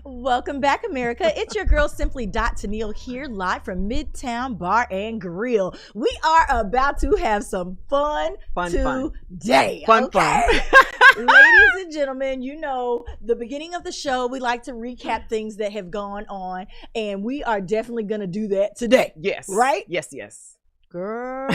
Welcome back, America. It's your girl, Simply Tennille, here live from Midtown Bar and Grill. We are about to have some fun today. Fun. Ladies and gentlemen, you know, the beginning of the show, we like to recap things that have gone on, and we are definitely going to do that today. Yes. Right? Yes. Girl.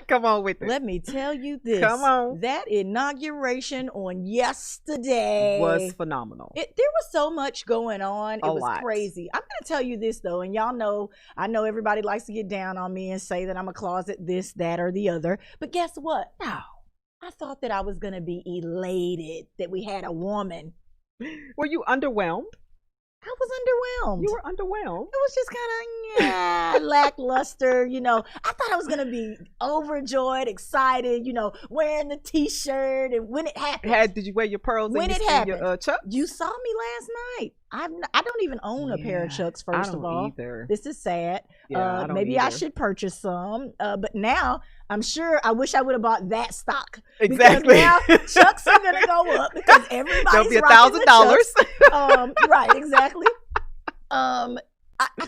Come on with it. Let me tell you this. Come on. That inauguration on yesterday was phenomenal. There was so much going on. It was lot. Crazy. I'm going to tell you this, though, and y'all know, I know everybody likes to get down on me and say that I'm a closet this, that, or the other. But guess what? No. I thought that I was going to be elated that we had a woman. Were you underwhelmed? I was underwhelmed. You were underwhelmed. It was just kind of lackluster, you know. I thought I was going to be overjoyed, excited, you know, wearing the t-shirt, and when it happened. Did you wear your pearls when and it happened, your Chucks? You saw me last night. I don't even own a pair of Chucks, first of all. Either. This is sad. Yeah, maybe I should purchase some. But now, I'm sure I wish I would have bought that stock. Exactly. Because now Chucks are going to go up because everybody's There'll be rocking $1,000. Right, exactly. I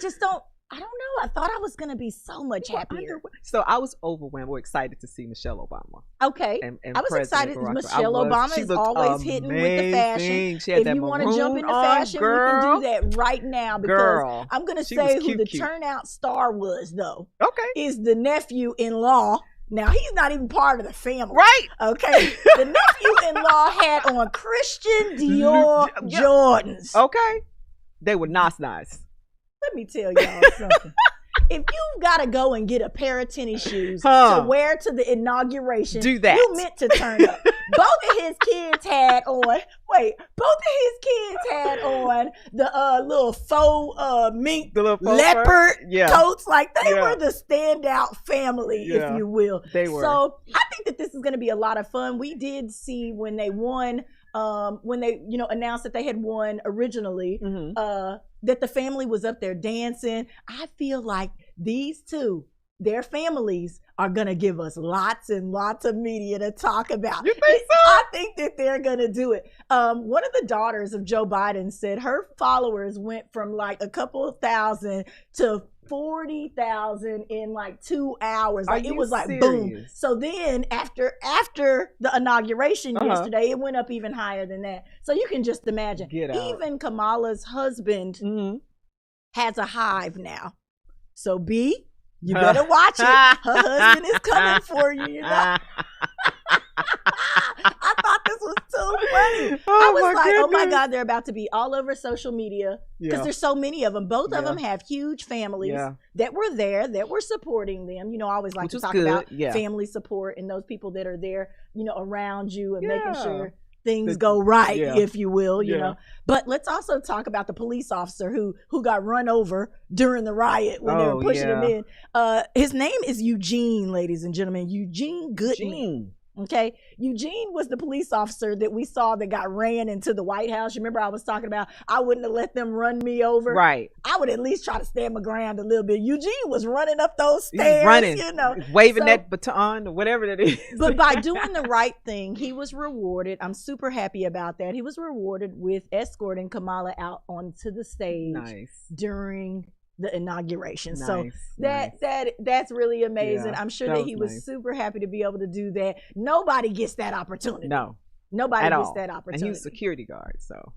just don't. I don't know. I thought I was going to be so much happier. So I was overwhelmed. We're excited to see Michelle Obama. Okay. And I was excited. Michelle Obama is always hitting with the fashion. She had if you want to jump into fashion, we can do that right now because I'm going to say who the turnout star was, though. Okay. Is the nephew-in-law. Now, he's not even part of the family. Right. Okay. The nephew-in-law had on Christian Dior Jordans. Okay. They were nice. Let me tell y'all something. If you've got to go and get a pair of tennis shoes to wear to the inauguration, do that. You meant to turn up. Both of his kids had on the little faux mink leopard coats. Like they were the standout family, if you will. They were. So I think that this is going to be a lot of fun. We did see when they won, when they announced that they had won originally, that the family was up there dancing. I feel like these two, their families, are going to give us lots and lots of media to talk about. You think so? I think that they're going to do it. One of the daughters of Joe Biden said her followers went from like a couple of thousand to 40,000 in like 2 hours. Like it was like boom. So then after the inauguration yesterday, it went up even higher than that. So you can just imagine. Even Kamala's husband has a hive now. So B, you better watch it. Her husband is coming for you, you know. I thought this was so funny. I was like, oh my God, they're about to be all over social media because there's so many of them. Both of them have huge families that were there, that were supporting them. You know, I always like to talk about family support and those people that are there, you know, around you and making sure things go right, if you will, you know. But let's also talk about the police officer who got run over during the riot when they were pushing him in. His name is Eugene, ladies and gentlemen. Eugene Goodman. Okay. Eugene was the police officer that we saw that got ran into the White House. You remember I was talking about, I wouldn't have let them run me over. Right. I would at least try to stand my ground a little bit. Eugene was running up those stairs, you know. Waving that baton or whatever that is. But by doing the right thing, he was rewarded. I'm super happy about that. He was rewarded with escorting Kamala out onto the stage during the inauguration. So that's really amazing. I'm sure that he was super happy to be able to do that. Nobody gets that opportunity. No. Nobody gets that opportunity. And he was a security guard, so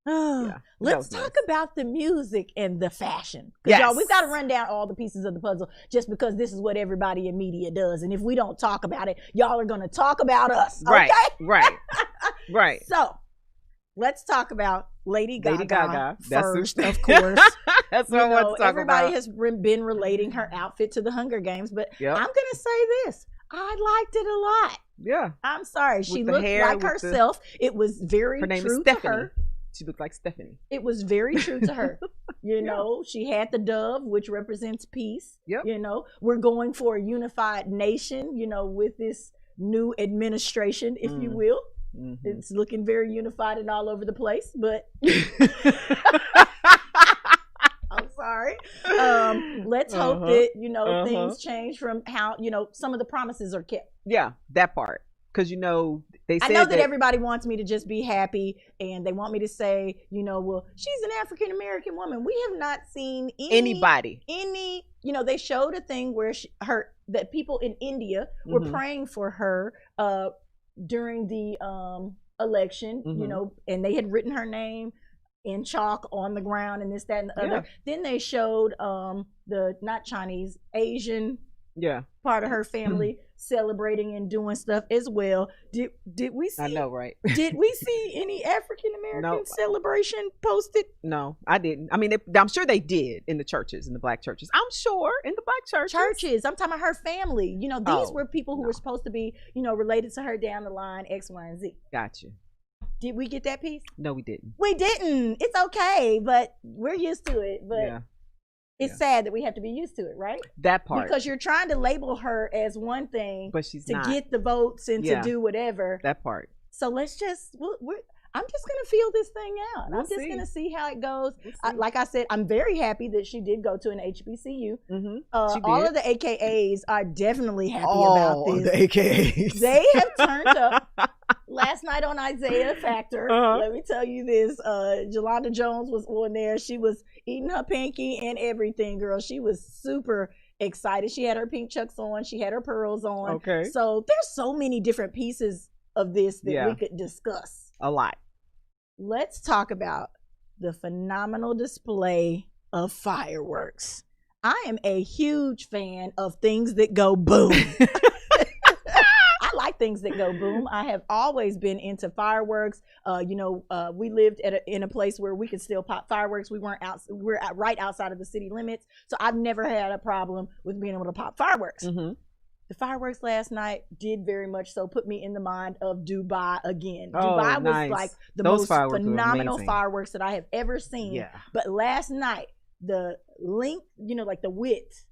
Yeah, let's talk about the music and the fashion. Because y'all, we've got to run down all the pieces of the puzzle just because this is what everybody in media does. And if we don't talk about it, y'all are going to talk about us. Okay? Right. So let's talk about Lady Gaga first, of course. That's what I want to talk about. Everybody has been relating her outfit to the Hunger Games, but I'm going to say this. I liked it a lot. Yeah. I'm sorry. She looked like herself. It was very true to her. She looked like Stephanie. It was very true to her. You know, she had the dove, which represents peace. Yep. You know, we're going for a unified nation, you know, with this new administration, if you will. Mm-hmm. It's looking very unified and all over the place, but I'm sorry. Let's hope that, you know, things change from how, you know, some of the promises are kept. Yeah, that part. Because, you know, they said I know that everybody wants me to just be happy and they want me to say, you know, well, she's an African-American woman. We have not seen any, you know, they showed a thing where that people in India were praying for her during the election, you know, and they had written her name in chalk on the ground and this, that, and the other. Then they showed the not Chinese, Asian part of her family celebrating and doing stuff as well. Did we see? I know, right? Did we see any African American celebration posted? No, I didn't. I mean, I'm sure they did in the churches, in the black churches. I'm sure in the black churches. I'm talking about her family. You know, these were people who were supposed to be, you know, related to her down the line, X, Y, and Z. Gotcha. Did we get that piece? No, we didn't. We didn't. It's okay, but we're used to it. But it's sad that we have to be used to it, right? That part. Because you're trying to label her as one thing, but she's to not. Get the votes and to do whatever. That part. So let's just, I'm just going to feel this thing out. I'm just going to see how it goes. Like I said, I'm very happy that she did go to an HBCU. All of the AKAs are definitely happy about this. The AKAs. They have turned up. Last night on Isaiah Factor, let me tell you this, Jolanda Jones was on there. She was eating her pinky and everything, girl. She was super excited. She had her pink chucks on. She had her pearls on. Okay. So there's so many different pieces of this that we could discuss. A lot. Let's talk about the phenomenal display of fireworks. I am a huge fan of things that go boom. I like things that go boom. I have always been into fireworks. You know, we lived in a place where we could still pop fireworks. We're right outside of the city limits. So I've never had a problem with being able to pop fireworks. The fireworks last night did very much so put me in the mind of Dubai again. Dubai was like the most phenomenal fireworks that I have ever seen. Yeah. But last night, the length, you know, like the width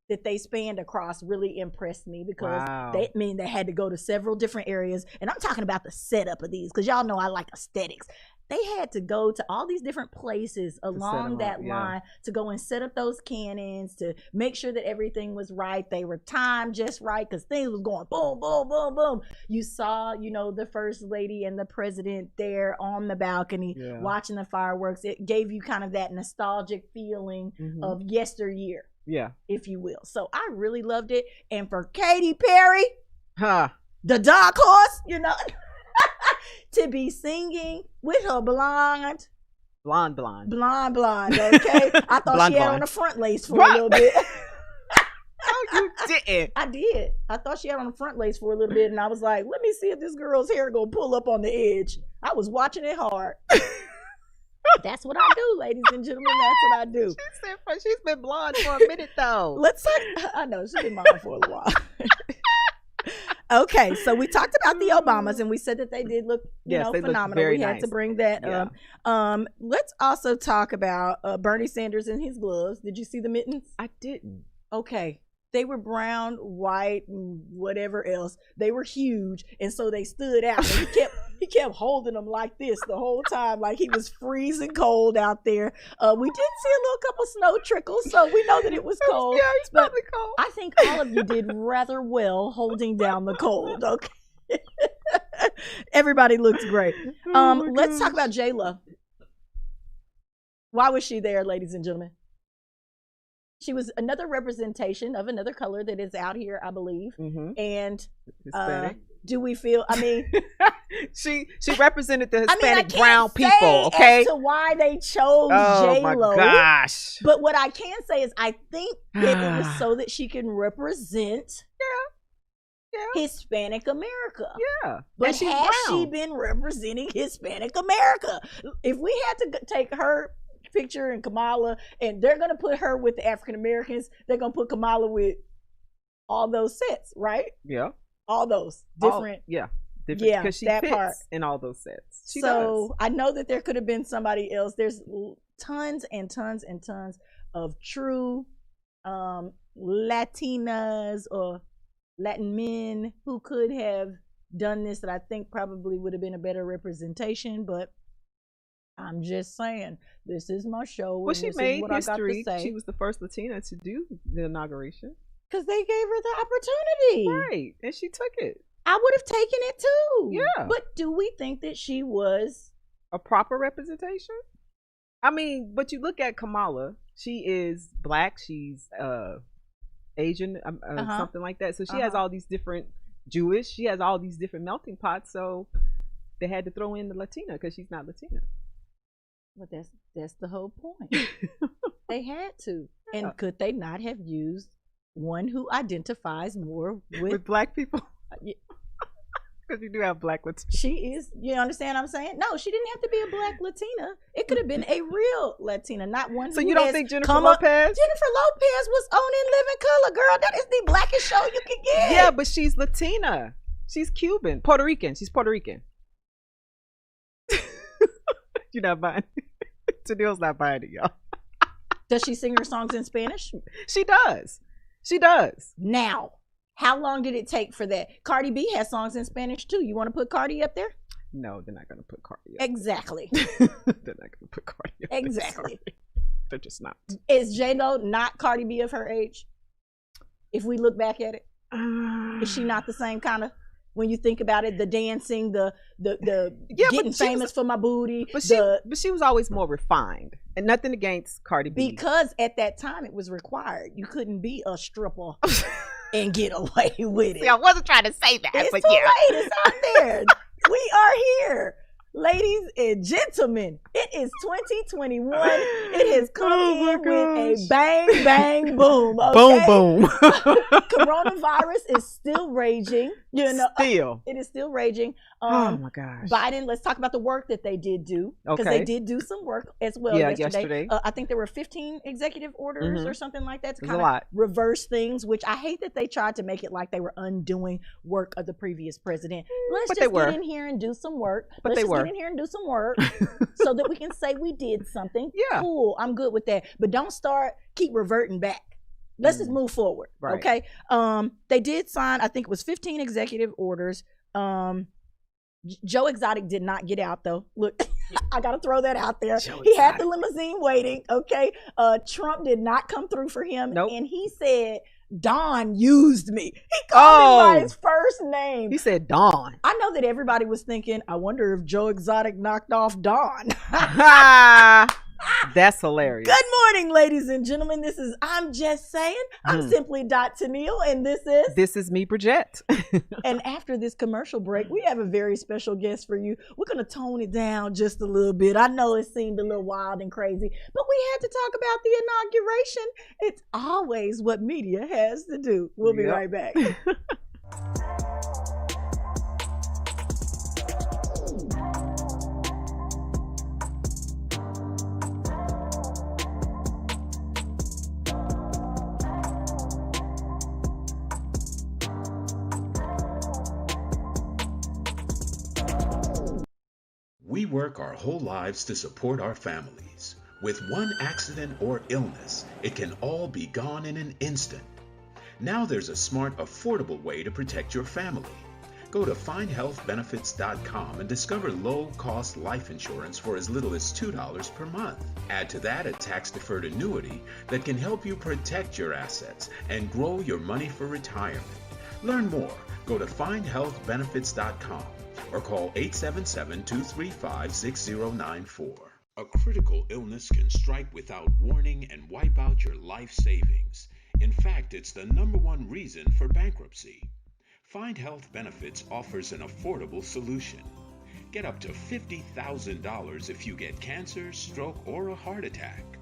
that they spanned across really impressed me because they had to go to several different areas. And I'm talking about the setup of these because y'all know I like aesthetics. They had to go to all these different places along that line to go and set up those cannons to make sure that everything was right. They were timed just right because things was going boom, boom, boom, boom. You saw, you know, the first lady and the president there on the balcony watching the fireworks. It gave you kind of that nostalgic feeling of yesteryear, if you will. So I really loved it. And for Katy Perry, the dark horse, you know, to be singing with her blonde, okay? I thought she had on a front lace for a little bit. No, you didn't. I did. I thought she had on a front lace for a little bit, and I was like, let me see if this girl's hair gonna pull up on the edge. I was watching it hard. That's what I do, ladies and gentlemen. That's what I do. She's been blonde for a minute, though. I know, she's been blonde for a little while. Okay, so we talked about the Obamas and we said that they did look, you know, phenomenal. We had to bring that up. Let's also talk about Bernie Sanders and his gloves. Did you see the mittens? I didn't. Okay. They were brown, white, and whatever else. They were huge, and so they stood out. And he kept holding them like this the whole time, like he was freezing cold out there. We did see a little couple snow trickles, so we know that it was cold. Yeah, it's probably cold. I think all of you did rather well holding down the cold. Okay, everybody looks great. Let's talk about J-Lo. Why was she there, ladies and gentlemen? She was another representation of another color that is out here, I believe. Mm-hmm. And do we feel? I mean, she represented the Hispanic brown people. Okay, as to why they chose J-Lo. Oh my gosh! But what I can say is, I think that it was so that she can represent. Hispanic America. Yeah. But has she been representing Hispanic America? If we had to take her picture and Kamala, and they're going to put her with the African Americans, they're going to put Kamala with all those sets, right? Yeah. All those different. Different. Yeah. Because she fits part in all those sets. She does. I know that there could have been somebody else. There's tons and tons and tons of true Latinas or Latin men who could have done this that I think probably would have been a better representation, but I'm just saying, this is my show. Well, she made history. She was the first Latina to do the inauguration. Because they gave her the opportunity. Right, and she took it. I would have taken it too. Yeah. But do we think that she was a proper representation? I mean, but you look at Kamala, she is Black, she's Asian, something like that. So she has all these different Jewish. She has all these different melting pots. So they had to throw in the Latina because she's not Latina. But that's the whole point. They had to. And could they not have used one who identifies more with Black people? Because you do have Black Latina. She is, you understand what I'm saying? No, she didn't have to be a Black Latina. It could have been a real Latina, not one. So you don't think Jennifer Lopez? Jennifer Lopez was on In Living Color, girl. That is the blackest show you can get. Yeah, but she's Latina. She's Cuban, Puerto Rican. She's Puerto Rican. You're not buying it. Tennille's not buying it, y'all. Does she sing her songs in Spanish? She does. She does. Now, how long did it take for that? Cardi B has songs in Spanish too. You want to put Cardi up there? No, they're not going to put Cardi up. Exactly. They're not going to put Cardi up. Exactly. They're just not. Is J-Lo not Cardi B of her age? If we look back at it, is she not the same kind of? When you think about it, the dancing, the getting famous for my booty. But she was always more refined. And nothing against Cardi B. Because at that time it was required. You couldn't be a stripper and get away with it. See, I wasn't trying to say that. It's but too yeah. late. It's out there. We are here. Ladies and gentlemen, it is 2021. It has come in with a bang, bang, boom. Okay? Boom, boom. Coronavirus is still raging. You know, still. It is still raging. Oh my gosh. Biden, let's talk about the work that they did do. Because they did do some work as well yesterday. I think there were 15 executive orders or something like that to kind of reverse things, which I hate that they tried to make it like they were undoing work of the previous president. Let's just get in here and do some work. But they were. Get in here and do some work so that we can say we did something. Yeah. Cool. I'm good with that. But don't keep reverting back. Let's just move forward. Right. Okay. They did sign, I think it was 15 executive orders. Joe Exotic did not get out though. Look, I gotta throw that out there. He had the limousine waiting. Okay. Trump did not come through for him. Nope. And he said, Don used me. He called him by his first name. He said Don. I know that everybody was thinking, I wonder if Joe Exotic knocked off Don. That's hilarious. Good morning, ladies and gentlemen. I'm just saying. I'm simply Tennille, and this is me, Bridget. And after this commercial break, we have a very special guest for you. We're going to tone it down just a little bit. I know it seemed a little wild and crazy, but we had to talk about the inauguration. It's always what media has to do. We'll be right back. We work our whole lives to support our families. With one accident or illness, it can all be gone in an instant. Now there's a smart, affordable way to protect your family. Go to findhealthbenefits.com and discover low-cost life insurance for as little as $2 per month. Add to that a tax-deferred annuity that can help you protect your assets and grow your money for retirement. Learn more. Go to findhealthbenefits.com or call 877-235-6094. A critical illness can strike without warning and wipe out your life savings. In fact, it's the #1 reason for bankruptcy. Find Health Benefits offers an affordable solution. Get up to $50,000 if you get cancer, stroke, or a heart attack,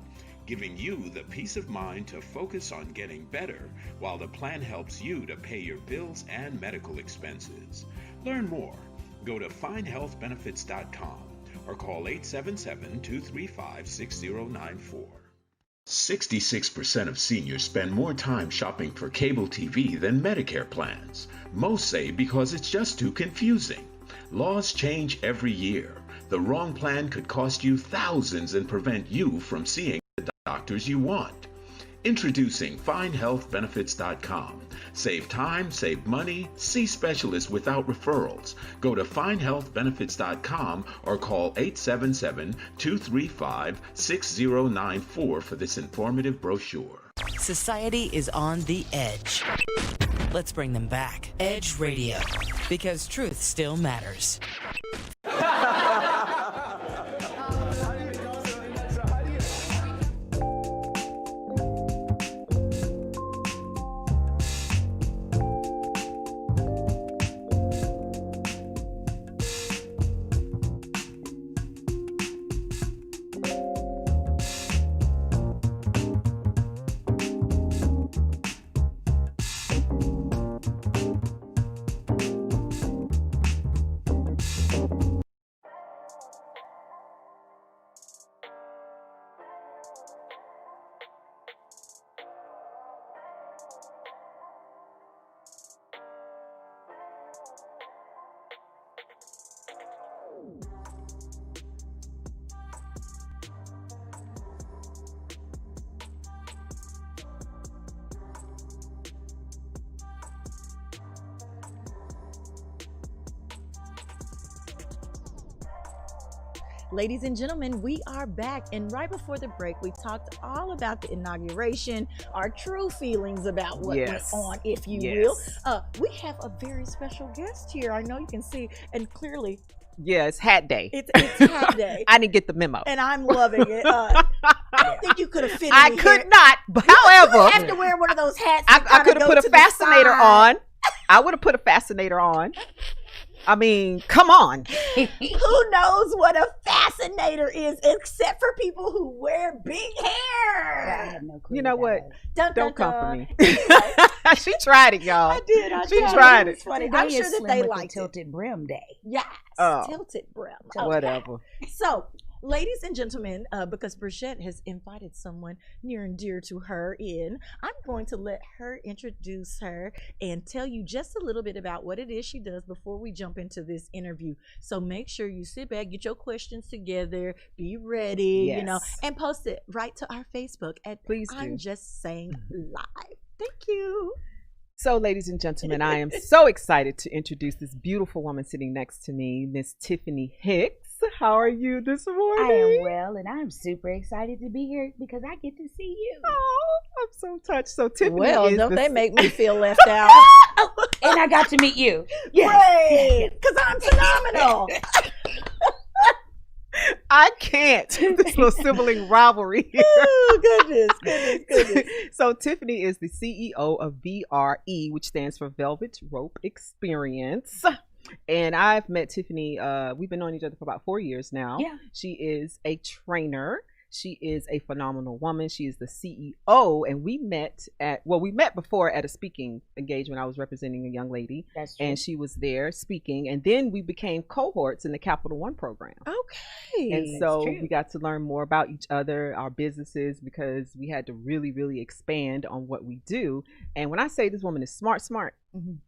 giving you the peace of mind to focus on getting better while the plan helps you to pay your bills and medical expenses. Learn more. Go to findhealthbenefits.com or call 877-235-6094. 66% of seniors spend more time shopping for cable TV than Medicare plans. Most say because it's just too confusing. Laws change every year. The wrong plan could cost you thousands and prevent you from seeing the doctors you want. Introducing FindHealthBenefits.com. Save time, save money, see specialists without referrals. Go to FindHealthBenefits.com or call 877-235-6094 for this informative brochure. Society is on the edge. Let's bring them back. Edge Radio, because truth still matters. Ladies and gentlemen, we are back, and right before the break, we talked all about the inauguration, our true feelings about what went on, if you will. We have a very special guest here. I know you can see, and clearly, it's hat day. It's hat day. I didn't get the memo, and I'm loving it. I don't think you could have fit. I could not. But however, you have to wear one of those hats. I could have put a fascinator on. I would have put a fascinator on. I mean, come on. Who knows what a fascinator is except for people who wear big hair? I have no clue. You know what? Don't come for me. She tried it, y'all. I did. She tried it. Funny. I'm sure that they liked tilted brim day. Yes, tilted brim. Okay. Whatever. So, ladies and gentlemen, because Brigitte has invited someone near and dear to her in, I'm going to let her introduce her and tell you just a little bit about what it is she does before we jump into this interview. So make sure you sit back, get your questions together, be ready, and post it right to our Facebook at Please do. I'm Just Saying Live. Thank you. So, ladies and gentlemen, I am so excited to introduce this beautiful woman sitting next to me, Miss Tiffany Hicks. How are you this morning? I am well, and I'm super excited to be here because I get to see you. Oh, I'm so touched. So, Tiffany they make me feel left out. And I got to meet you. Yes. Because I'm phenomenal. I can't. This little sibling rivalry here. Oh, goodness. So Tiffany is the CEO of VRE, which stands for Velvet Rope Experience. And I've met Tiffany, we've been knowing each other for about 4 years now. Yeah. She is a trainer. She is a phenomenal woman. She is the CEO, and we met before at a speaking engagement. I was representing a young lady. That's true. And she was there speaking, and then we became cohorts in the Capital One program. Okay. And so we got to learn more about each other, our businesses, because we had to really, really expand on what we do. And when I say this woman is smart,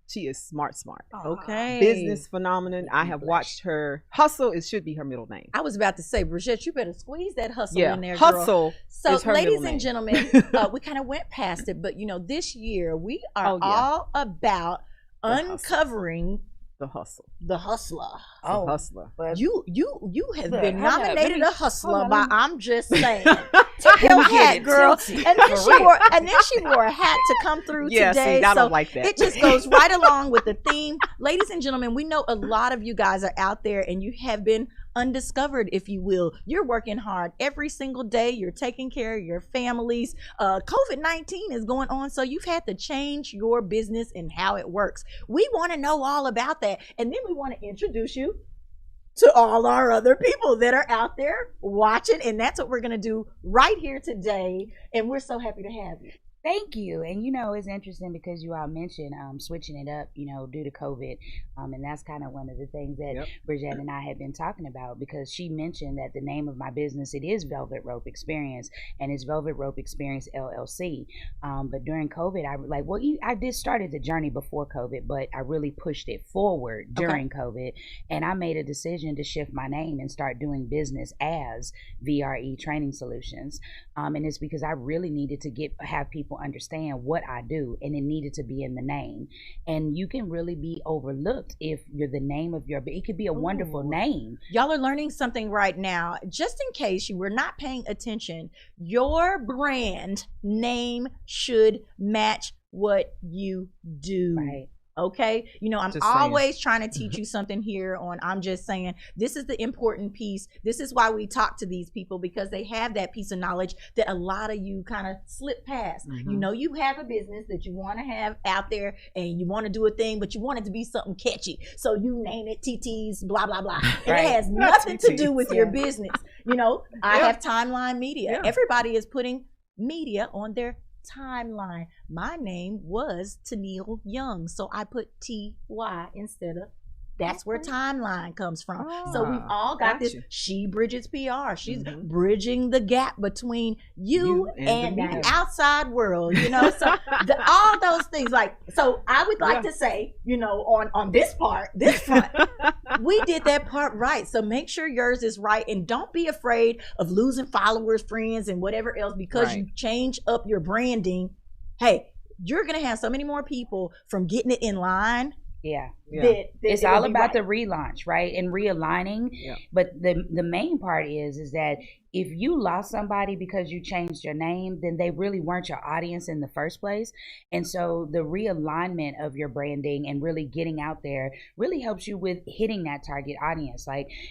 she is smart. Okay. Business phenomenon. I have watched her hustle. It should be her middle name. I was about to say, Brigitte, you better squeeze that hustle in there, hustle. Girl. So, is her ladies middle and name. gentlemen, we kind of went past it, but this year we are all about uncovering the hustle. The hustler. The hustler. But you have been nominated a hustler by I'm Just Saying. Tip Your hat, girl. And then she wore a hat to come through today. See, I don't like that. It just goes right along with the theme. Ladies and gentlemen, we know a lot of you guys are out there and you have been undiscovered, if you will. You're working hard every single day. You're taking care of your families. COVID-19 is going on, so you've had to change your business and how it works. We want to know all about that. And then we want to introduce you to all our other people that are out there watching. And that's what we're going to do right here today. And we're so happy to have you. Thank you. And it's interesting because you all mentioned switching it up, due to COVID. And that's kind of one of the things that Bridget and I have been talking about, because she mentioned that the name of my business, it is Velvet Rope Experience, and it's Velvet Rope Experience LLC. But during COVID, I did started the journey before COVID, but I really pushed it forward during COVID. And I made a decision to shift my name and start doing business as VRE Training Solutions. And it's because I really needed to have people understand what I do, and it needed to be in the name. And you can really be overlooked if you're the name of it could be a wonderful name. Y'all are learning something right now. Just in case you were not paying attention, your brand name should match what you do. Right. Okay, I'm always trying to teach you something here on I'm Just Saying. This is the important piece. This is why we talk to these people, because they have that piece of knowledge that a lot of you kind of slip past. You have a business that you want to have out there, and you want to do a thing, but you want it to be something catchy. So you name it TT's blah, blah, blah. And it has nothing to do with your business. I have Timeline Media. Yeah. Everybody is putting media on their timeline. My name was Tennille Young, so I put T-Y instead of. That's where Timeline comes from. So we've all got this. She bridges PR. She's bridging the gap between you and the outside world. So all those things. So I would like to say, on this front, we did that part right. So make sure yours is right, and don't be afraid of losing followers, friends, and whatever else because you change up your branding. Hey, you're gonna have so many more people from getting it in line. Yeah. It's all about the relaunch, right? And realigning. Yeah. But the main part is that if you lost somebody because you changed your name, then they really weren't your audience in the first place. And so the realignment of your branding and really getting out there really helps you with hitting that target audience.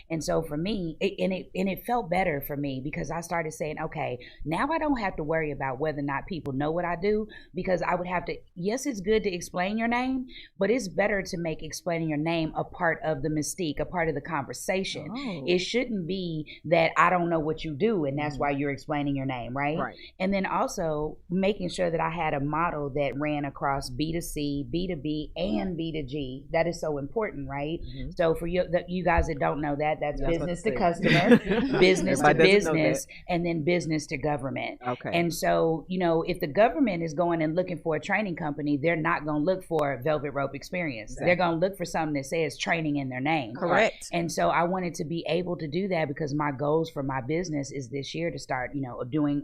And so for me, it felt better for me because I started saying, okay, now I don't have to worry about whether or not people know what I do, because I would have to, yes, it's good to explain your name, but it's better to make explaining your name a part of the mystique, a part of the conversation. It shouldn't be that I don't know what you do and that's why you're explaining your name, right? And then also making sure that I had a model that ran across B2C, B2B, and B2G. That is so important, right? So for you guys that don't know that, that's business to customer, business to business, and then business to government. Okay. And so, if the government is going and looking for a training company, they're not going to look for Velvet Rope Experience. Exactly. They're going to look for something that says training in their name. Correct. And so I wanted to be able to do that because my goals for my business is this year to start,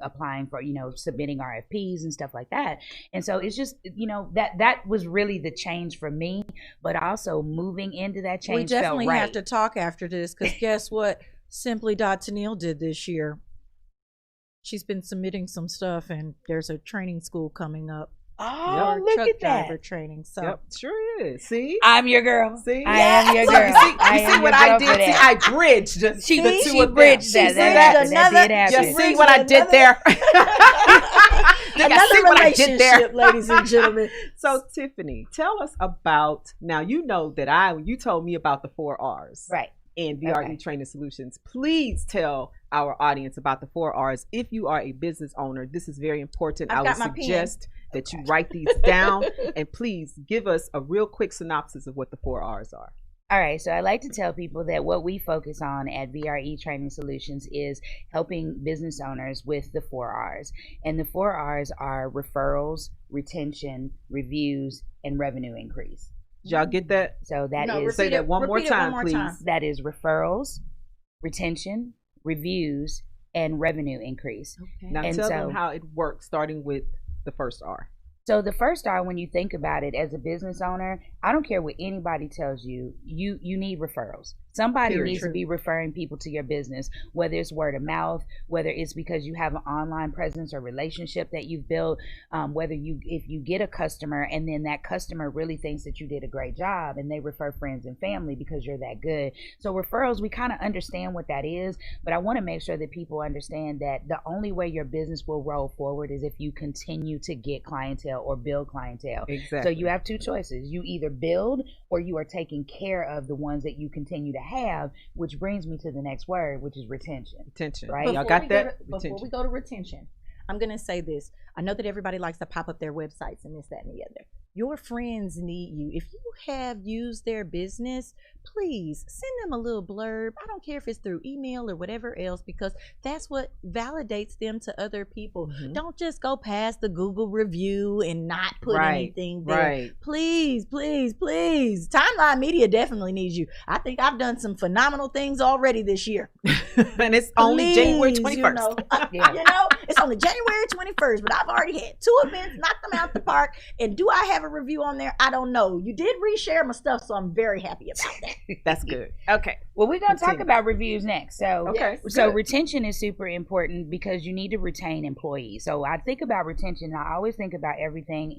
applying for, submitting RFPs and stuff like that. And so it's just, that was really the change for me, but also moving into that change. We definitely felt right. have to talk after this because guess what? Simply.Tennille did this year. She's been submitting some stuff and there's a training school coming up. Oh, look truck at that. driver training. So sure is. See? I'm your girl. See? I am your girl. You see what I did? See, I bridged the two of them. Bridged that. You see what I did there? Another relationship, ladies and gentlemen. So, Tiffany, tell us about, now you know that you told me about the 4 R's. Right. And VRE Training Solutions. Please tell our audience about the 4 R's. If you are a business owner, this is very important. I would suggest that you write these down and please give us a real quick synopsis of what the 4 R's are. All right, so I like to tell people that what we focus on at VRE Training Solutions is helping business owners with the 4 R's. And the 4 R's are referrals, retention, reviews, and revenue increase. Did y'all get that? So that is, say that one more time, please. That is referrals, retention, reviews, and revenue increase. Okay. Now tell them how it works, starting with the first R. So the first are, when you think about it as a business owner, I don't care what anybody tells you, you need referrals. Somebody needs to be referring people to your business, whether it's word of mouth, whether it's because you have an online presence or relationship that you've built, if you get a customer and then that customer really thinks that you did a great job and they refer friends and family because you're that good. So referrals, we kind of understand what that is, but I want to make sure that people understand that the only way your business will roll forward is if you continue to get clientele or build clientele. Exactly. So you have two choices. You either build or you are taking care of the ones that you continue to have, which brings me to the next word, which is retention. Right? Y'all got that? Before we go to retention, I'm going to say this. I know that everybody likes to pop up their websites and this, that, and the other. Your friends need you. If you have used their business, please send them a little blurb. I don't care if it's through email or whatever else, because that's what validates them to other people. Don't just go past the Google review and not put anything there. Please, please, please. Timeline Media definitely needs you. I think I've done some phenomenal things already this year. And it's only January 21st. You know, it's only January 21st, but I've already had 2 events, knocked them out the park. And do I have a review on there? I don't know. You did reshare my stuff, so I'm very happy about that. That's good. Okay. Well, we're going to talk about reviews next. So, retention is super important because you need to retain employees. So I think about retention. I always think about everything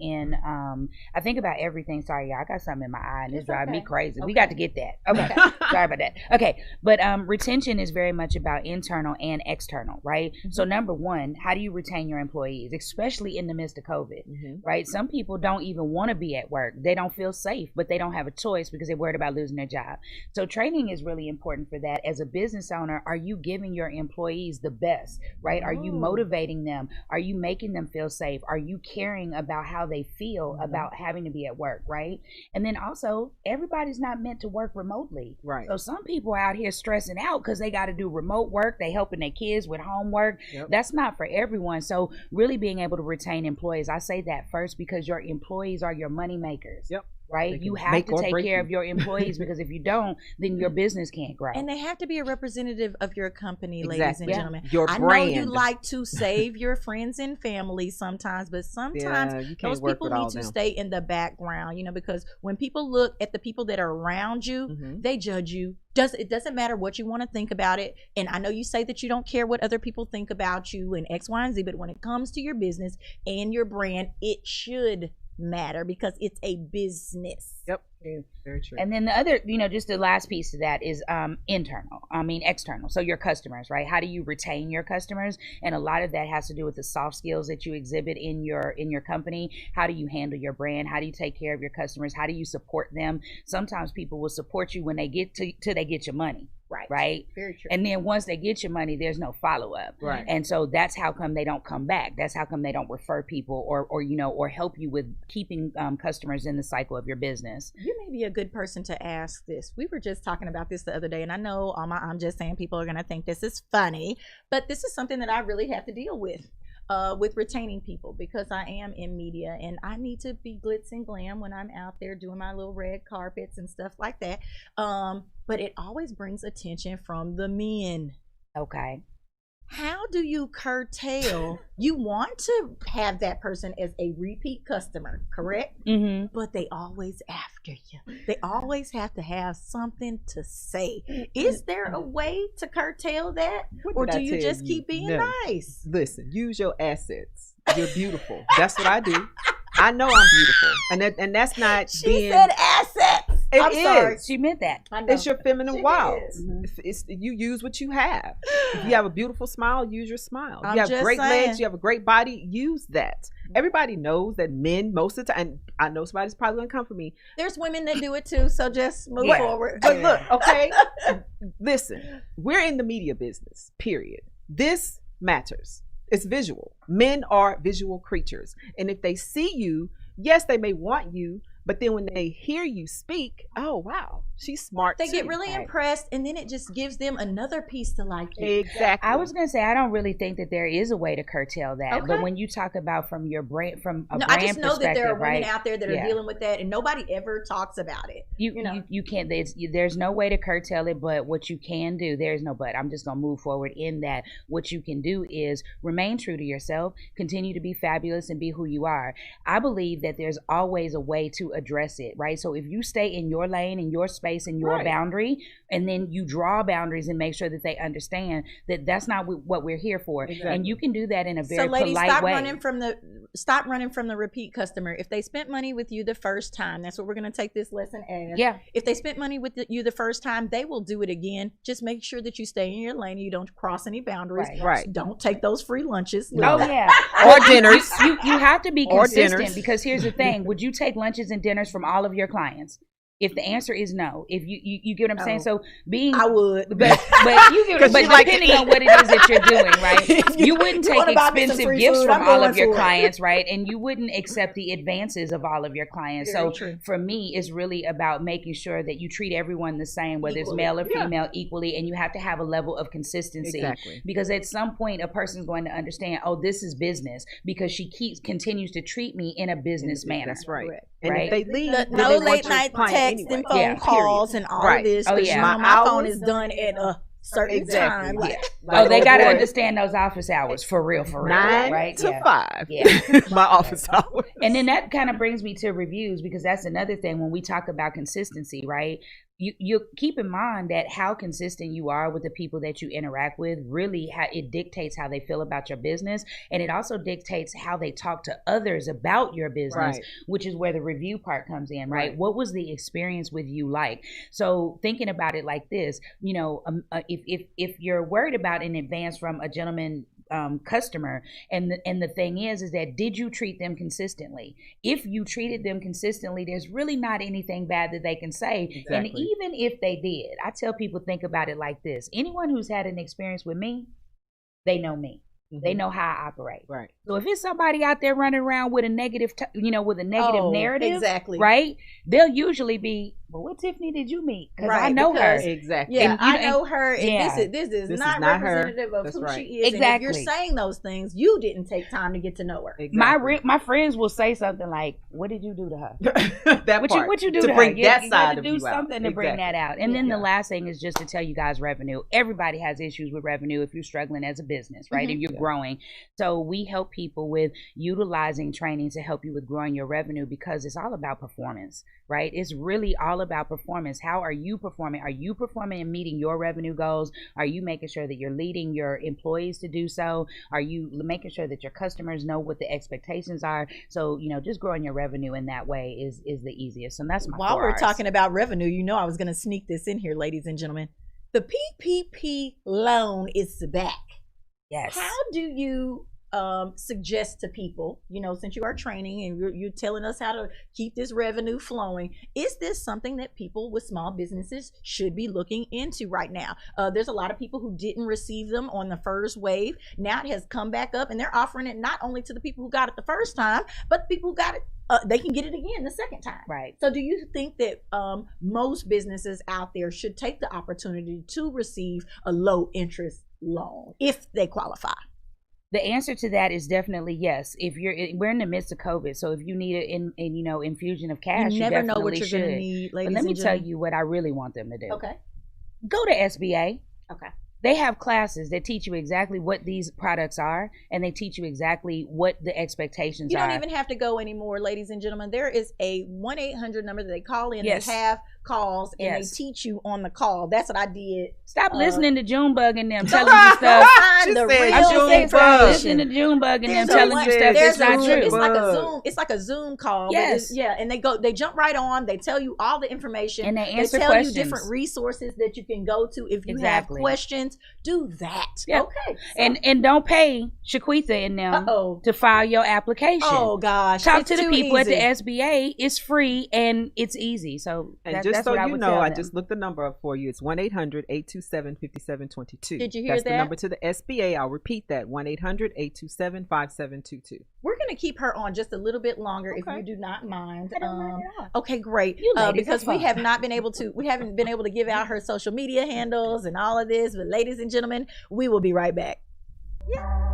Sorry, y'all, I got something in my eye and it's driving me crazy. We got to get that. Okay. Sorry about that. Okay. But retention is very much about internal and external, right? So number one, how do you retain your employees, especially in the midst of COVID, right? Some people don't even want to be at work. They don't feel safe, but they don't have a choice because they're worried about losing their job. So training is really important for that. As a business owner, are you giving your employees the best, right? Are you motivating them? Are you making them feel safe? Are you caring about how they feel about having to be at work, right? And then also, everybody's not meant to work remotely. Right. So some people are out here stressing out because they got to do remote work. They helping their kids with homework. That's not for everyone. So really being able to retain employees, I say that first because your employees are your money makers. Right? You have to take care of your employees because if you don't, then your business can't grow. And they have to be a representative of your company, ladies and gentlemen. Your brand. I know you like to save your friends and family sometimes, but sometimes those people need to stay in the background, you know, because when people look at the people that are around you, they judge you. It doesn't matter what you want to think about it. And I know you say that you don't care what other people think about you and X, Y, and Z, but when it comes to your business and your brand, it should matter because it's a business. Very true. And then the other, just the last piece to that is external. So your customers, right? How do you retain your customers? And a lot of that has to do with the soft skills that you exhibit in your company. How do you handle your brand? How do you take care of your customers? How do you support them? Sometimes people will support you when they get till they get your money. Right. Very true. And then once they get your money, there's no follow up. Right. And so that's how come they don't come back. That's how come they don't refer people or help you with keeping customers in the cycle of your business. You may be a good person to ask this. We were just talking about this the other day, and I know I'm just saying people are going to think this is funny, but this is something that I really have to deal with retaining people because I am in media and I need to be glitz and glam when I'm out there doing my little red carpets and stuff like that. But it always brings attention from the men. Okay. How do you curtail? You want to have that person as a repeat customer, correct? But they always after you. They always have to have something to say. Is there a way to curtail that? Or do you just keep being nice? Listen, use your assets. You're beautiful. That's what I do. I know I'm beautiful. And that's not She said assets. I'm sorry. She meant that. It's your feminine wild. You use what you have. If you have a beautiful smile, use your smile. If you have great legs, you have a great body, use that. Everybody knows that men, most of the time, I know somebody's probably going to come for me. There's women that do it too, so just move forward. But look, okay, listen, we're in the media business, period. This matters. It's visual. Men are visual creatures. And if they see you, yes, they may want you, but then when they hear you speak, oh, wow, She's smart. They get really impressed, and then it just gives them another piece to like you. Exactly. I was gonna say I don't really think that there is a way to curtail that. Okay. But when you talk about from a brand I just know that there are women right? out there that are dealing with that, and nobody ever talks about it. You can't. There's no way to curtail it, but what you can do, there's no but. I'm just gonna move forward in that. What you can do is remain true to yourself, continue to be fabulous, and be who you are. I believe that there's always a way to address it, right? So if you stay in your lane, in your space, in your boundary, and then you draw boundaries and make sure that they understand that that's not what we're here for. Exactly. And you can do that in a very ladies, polite way. Stop running from the repeat customer. If they spent money with you the first time, that's what we're going to take this lesson as. Yeah. If they spent money with you the first time, they will do it again. Just make sure that you stay in your lane and you don't cross any boundaries. Right. Don't take those free lunches. Oh yeah. Or dinners. You have to be consistent, because here's the thing. Would you take lunches and dinners from all of your clients? If the answer is no, if you get what I'm saying, so I would, but you get, but depending on what it is that you're doing, right? You wouldn't take expensive gifts from all of your clients, right? And you wouldn't accept the advances of all of your clients. Very true. For me, it's really about making sure that you treat everyone the same, whether it's male or female, equally, and you have to have a level of consistency. Exactly. Because at some point, a person's going to understand, oh, this is business, because she continues to treat me in a business manner. That's right. And right? If they leave, no late night texts and phone calls and all of this. My phone is done at a certain time. They got to understand those office hours for real, 9 to 5. Yeah, my office hours. And then that kind of brings me to reviews, because that's another thing when we talk about consistency, right? You keep in mind that how consistent you are with the people that you interact with, really it dictates how they feel about your business, and it also dictates how they talk to others about your business, which is where the review part comes in, right? What was the experience with you like? So thinking about it like this, if you're worried about in advance from a gentleman customer, and the thing is that did you treat them consistently? If you treated them consistently, there's really not anything bad that they can say. Exactly. And even if they did, I tell people, think about it like this: anyone who's had an experience with me, they know me. They know how I operate. Right. So if it's somebody out there running around with a negative, narrative, exactly, right? They'll usually be, well, what Tiffany did you meet? Because I know her. Exactly. Yeah, I know her. And this is not representative of who she is. Exactly. And if you're saying those things, you didn't take time to get to know her. Exactly. My friends will say something like, "What did you do to her? What you do to her? bring that you side to of do you something out. to bring that out." And then the last thing is just to tell you guys revenue. Everybody has issues with revenue if you're struggling as a business, right? If you're growing. So we help people with utilizing training to help you with growing your revenue, because it's all about performance, right? It's really all about performance. How are you performing? Are you performing and meeting your revenue goals? Are you making sure that you're leading your employees to do so? Are you making sure that your customers know what the expectations are? So, just growing your revenue in that way is the easiest. And that's my While we're talking about revenue, I was going to sneak this in here, ladies and gentlemen. The PPP loan is back. Yes. How do you suggest to people, since you are training and you're telling us how to keep this revenue flowing, is this something that people with small businesses should be looking into right now? There's a lot of people who didn't receive them on the first wave. Now it has come back up, and they're offering it not only to the people who got it the first time, but the people who got it, they can get it again the second time. Right. So do you think that most businesses out there should take the opportunity to receive a low interest loan if they qualify? The answer to that is definitely yes. We're in the midst of COVID, so if you need an infusion of cash, you never know what you're going to need, ladies. But let me tell you what I really want them to do. Okay. Go to SBA. Okay. They have classes that teach you exactly what these products are, and they teach you exactly what the expectations are. You don't even have to go anymore, ladies and gentlemen. There is a 1-800 number that they call in. Yes. They have calls, and they teach you on the call. That's what I did. Stop listening to Junebug and them telling you stuff. Stop listening to Junebug and them telling you stuff that's not true. It's like a Zoom call. Yes. And they jump right on. They tell you all the information. And they answer tell questions. you different resources that you can go to if you have questions. Do that. Yep. Okay. So. And don't pay Shaquitha and them to file your application. Oh gosh. Talk to the people at the SBA. It's free and it's easy. So just Just so you know, I just looked the number up for you. It's 1-800-827-5722. Did you hear That's that? the number to the SBA. I'll repeat that, 1-800-827-5722. We're going to keep her on just a little bit longer if you do not mind. I don't mind at all. Okay, great. Because we haven't been able to give out her social media handles and all of this. But ladies and gentlemen, we will be right back. Yeah.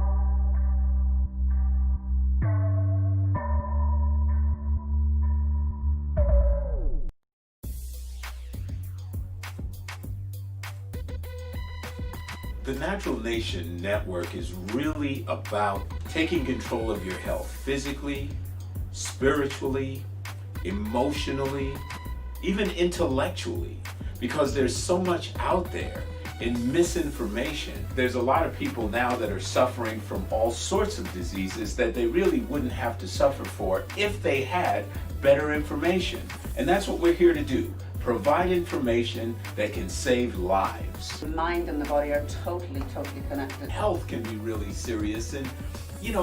The Natural Nation Network is really about taking control of your health physically, spiritually, emotionally, even intellectually, because there's so much out there in misinformation. There's a lot of people now that are suffering from all sorts of diseases that they really wouldn't have to suffer for if they had better information. And that's what we're here to do. Provide information that can save lives. The mind and the body are totally connected. Health can be really serious, and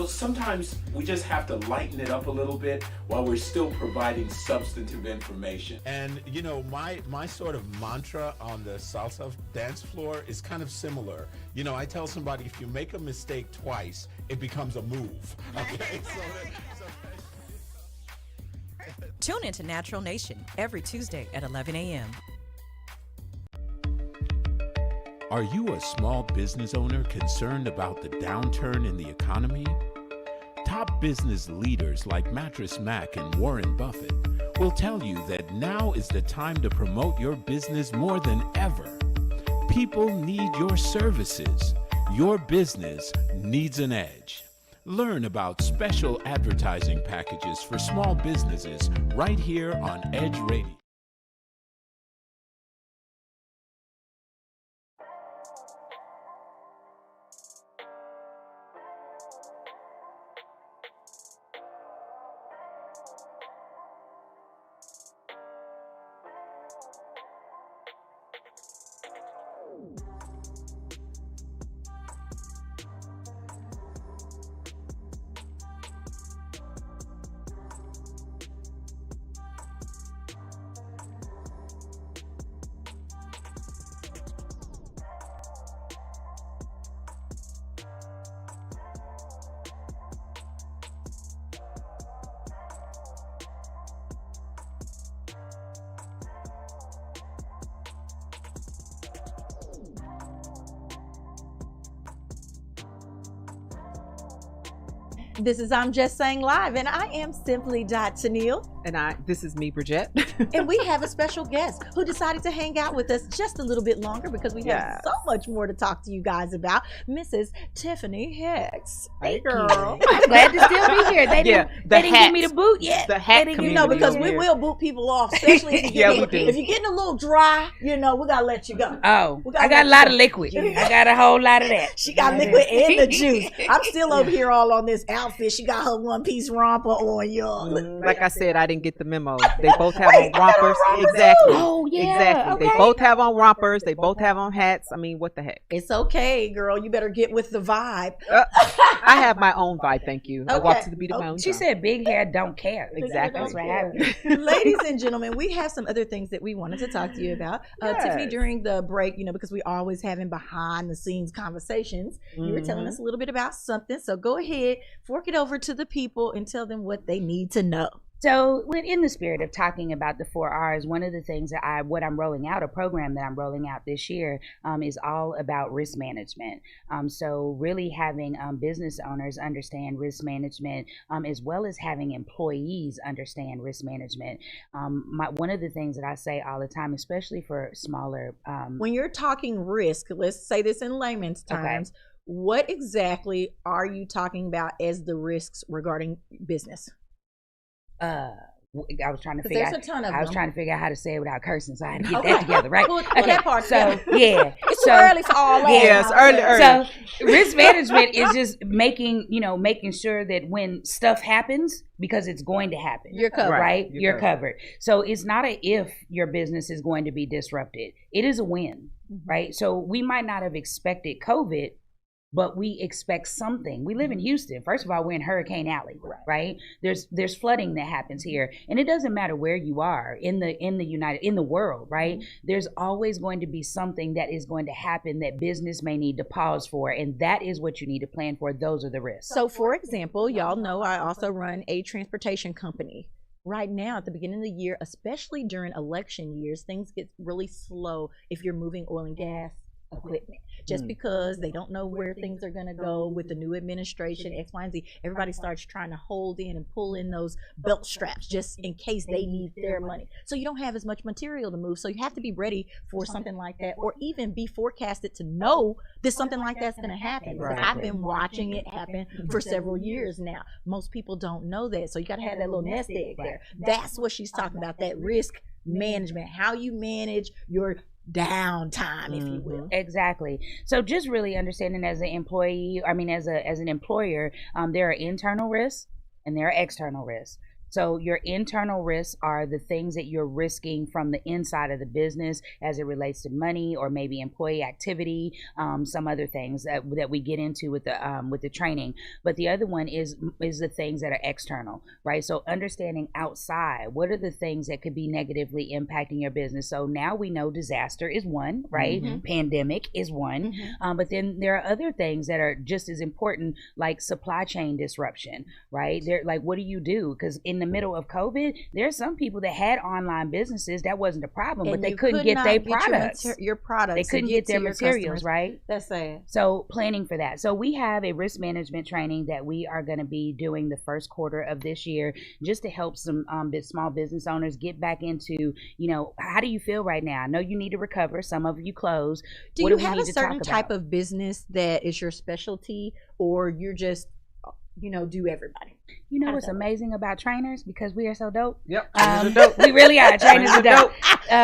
sometimes we just have to lighten it up a little bit while we're still providing substantive information. And my sort of mantra on the salsa dance floor is kind of similar. I tell somebody, if you make a mistake twice, it becomes a move. Okay. Tune into Natural Nation every Tuesday at 11 a.m. Are you a small business owner concerned about the downturn in the economy? Top business leaders like Mattress Mac and Warren Buffett will tell you that now is the time to promote your business more than ever. People need your services. Your business needs an edge. Learn about special advertising packages for small businesses right here on Edge Radio. This is I'm Just Saying Live, and I am simply Tennille. And this is me, Bridget. And we have a special guest who decided to hang out with us just a little bit longer because we have so much more to talk to you guys about. Mrs. Tiffany Hicks. Hey, girl. I'm glad to still be here. They didn't give me the boot yet. The hat community. Because we will boot people off, especially if you're getting a little dry, we got to let you go. Oh, I got a lot of liquid. I got a whole lot of that. She got liquid and the juice. I'm still over here all on this outfit. She got her one-piece romper on, y'all. Like I said, I didn't get the memo. They both have on rompers. Exactly. Oh, yeah. Exactly. Okay. They both have on rompers. They both have on hats. I mean, what the heck? It's okay, girl. You better get with the vibe. I have my own vibe, thank you. I walk to the beat of my own She said big hair don't care. Exactly. That's what happened. Ladies and gentlemen, we have some other things that we wanted to talk to you about. Tiffany, during the break, because we always having behind the scenes conversations, you were telling us a little bit about something. So go ahead, fork it over to the people and tell them what they need to know. So in the spirit of talking about the 4 R's, one of the things that a program that I'm rolling out this year is all about risk management. So really having business owners understand risk management as well as having employees understand risk management. One of the things that I say all the time, especially for smaller. When you're talking risk, let's say this in layman's terms, what exactly are you talking about as the risks regarding business? I was trying to figure out. I was trying to figure out how to say it without cursing, so I had to get that together, right? That part. So yeah, it's too early for all that. Yes, early. So risk management is just making sure that when stuff happens, because it's going to happen, you're covered, right? You're covered. So it's not a if your business is going to be disrupted. It is a when, right? So we might not have expected COVID, but we expect something. We live in Houston. First of all, we're in Hurricane Alley, right? There's flooding that happens here, and it doesn't matter where you are in the world, right? There's always going to be something that is going to happen that business may need to pause for, and that is what you need to plan for. Those are the risks. So, for example, y'all know I also run a transportation company. Right now, at the beginning of the year, especially during election years, things get really slow if you're moving oil and gas equipment, just because they don't know where things are going to go with the new administration, X, Y, and Z. Everybody starts trying to hold in and pull in those belt straps just in case they need their money. So you don't have as much material to move. So you have to be ready for something like that, or even be forecasted to know that something like that's going to happen. Because I've been watching it happen for several years now. Most people don't know that. So you got to have that little nest egg there. That's what she's talking about, that risk management, how you manage your downtime, if you will. Exactly. So just really understanding as an employee, as an employer, there are internal risks and there are external risks. So your internal risks are the things that you're risking from the inside of the business as it relates to money or maybe employee activity, some other things that we get into with the training. But the other one is the things that are external, right? So understanding outside, what are the things that could be negatively impacting your business? So now we know disaster is one, right? Pandemic is one. But then there are other things that are just as important, like supply chain disruption, right? They're like, what do you do? Because in the middle of COVID, there's some people that had online businesses that wasn't a problem, but they couldn't get their products. Your products. They couldn't get their materials, right? That's sad. So planning for that. So we have a risk management training that we are going to be doing the first quarter of this year, just to help some small business owners get back into, how do you feel right now? I know you need to recover. Some of you closed. Do you have a certain type of business that is your specialty, or you're just do everybody? What's amazing about trainers, because we are so dope. Yep. Trainers are dope. We really are. Trainers are dope.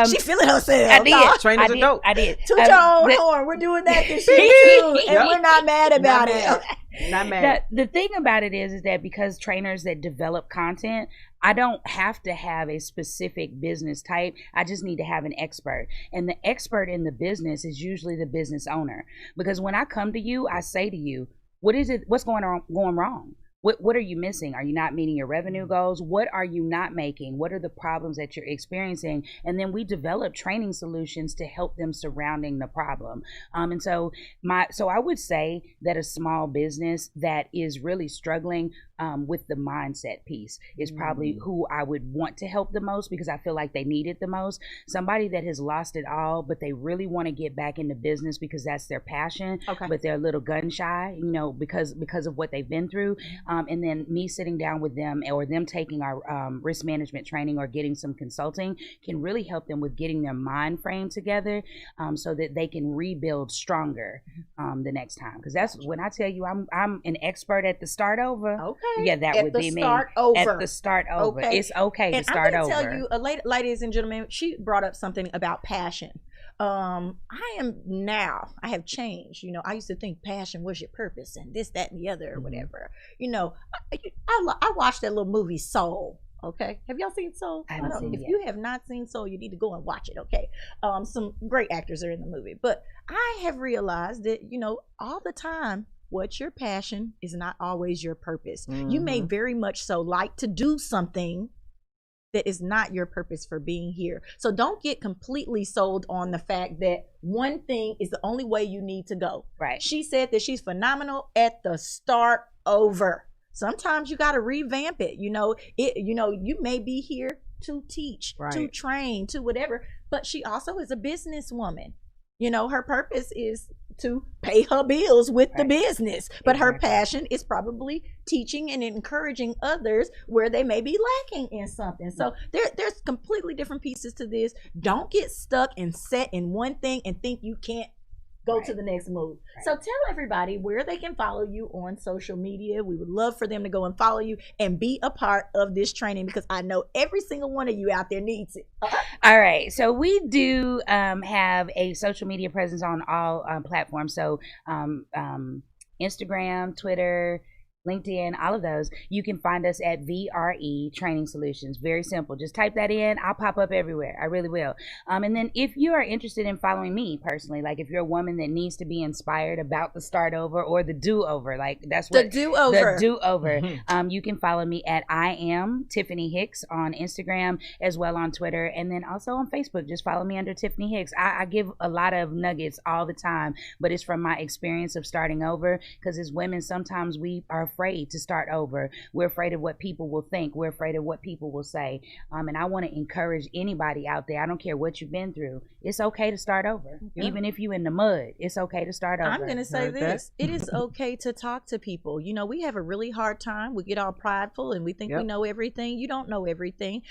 She feeling herself. I did. Trainers are dope. I did. Toot your own horn. We're doing that this year too, and we're not mad about it. Not mad. The thing about it is that because trainers that develop content, I don't have to have a specific business type. I just need to have an expert. And the expert in the business is usually the business owner. Because when I come to you, I say to you, what is it? What's going wrong? What are you missing? Are you not meeting your revenue goals? What are you not making? What are the problems that you're experiencing? And then we develop training solutions to help them surrounding the problem. So I would say that a small business that is really struggling with the mindset piece is probably who I would want to help the most, because I feel like they need it the most. Somebody that has lost it all, but they really want to get back into business because that's their passion, but they're a little gun shy, because of what they've been through. And then me sitting down with them, or them taking our risk management training or getting some consulting, can really help them with getting their mind frame together, so that they can rebuild stronger the next time. Because that's when I tell you I'm an expert at the start over. Okay. Yeah, that would be me. At the start over. Okay. It's okay to start over. I'm going to tell you, ladies and gentlemen, she brought up something about passion. I have changed. I used to think passion was your purpose and this, that, and the other, or whatever. I watched that little movie Soul. Okay, have y'all seen Soul? I haven't seen it yet. If you have not seen Soul, you need to go and watch it. Okay, some great actors are in the movie, but I have realized that all the time, what's your passion is not always your purpose. You may very much so like to do something that is not your purpose for being here. So don't get completely sold on the fact that one thing is the only way you need to go. Right. She said that she's phenomenal at the start over. Sometimes you got to revamp it. You may be here to teach, to train, to whatever, but she also is a businesswoman. Her purpose is to pay her bills with the business, but her passion is probably teaching and encouraging others where they may be lacking in something. So there's completely different pieces to this. Don't get stuck and set in one thing and think you can't go to the next move. So tell everybody where they can follow you on social media. We would love for them to go and follow you and be a part of this training, because I know every single one of you out there needs it. All right. So we do have a social media presence on all platforms. So Instagram, Twitter, LinkedIn, all of those. You can find us at VRE Training Solutions. Very simple. Just type that in. I'll pop up everywhere. I really will. And then if you are interested in following me personally, like if you're a woman that needs to be inspired about the start over or the do over, like that's what the do over. The do over. You can follow me at I am Tiffany Hicks on Instagram as well on Twitter, and then also on Facebook. Just follow me under Tiffany Hicks. I give a lot of nuggets all the time, but it's from my experience of starting over, because as women, sometimes we are afraid to start over. We're afraid of what people will think. We're afraid of what people will say. And I want to encourage anybody out there, I don't care what you've been through, it's okay to start over. Yeah. Even if you're in the mud, it's okay to start over. I'm going to say this. It is okay to talk to people. You know, we have a really hard time. We get all prideful and we think we know everything. You don't know everything.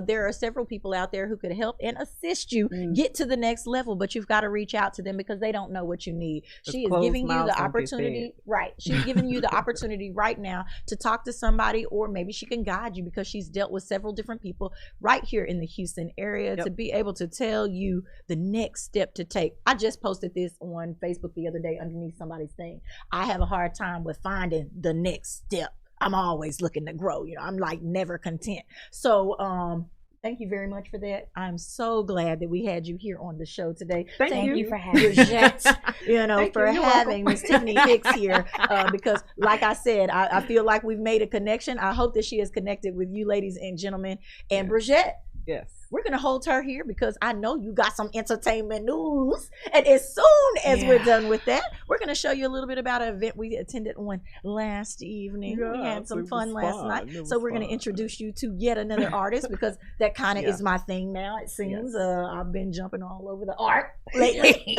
There are several people out there who could help and assist you get to the next level, but you've got to reach out to them because they don't know what you need. She is giving you the opportunity. Right. She's giving you the opportunity right now to talk to somebody, or maybe she can guide you because she's dealt with several different people right here in the Houston area to be able to tell you the next step to take. I just posted this on Facebook the other day underneath somebody's thing. I have a hard time with finding the next step. I'm always looking to grow. You know, I'm like never content. So, thank you very much for that. I'm so glad that we had you here on the show today. Thank you for having me. You know, for having Miss Tiffany Hicks here, because like I said, I feel like we've made a connection. I hope that she is connected with you ladies and gentlemen. And Bridgette. Yes. We're going to hold her here because I know you got some entertainment news. And as soon as we're done with that, we're going to show you a little bit about an event we attended on last evening. We had some fun last night. So we're going to introduce you to yet another artist, because that kind of is my thing now, it seems. I've been jumping all over the art lately.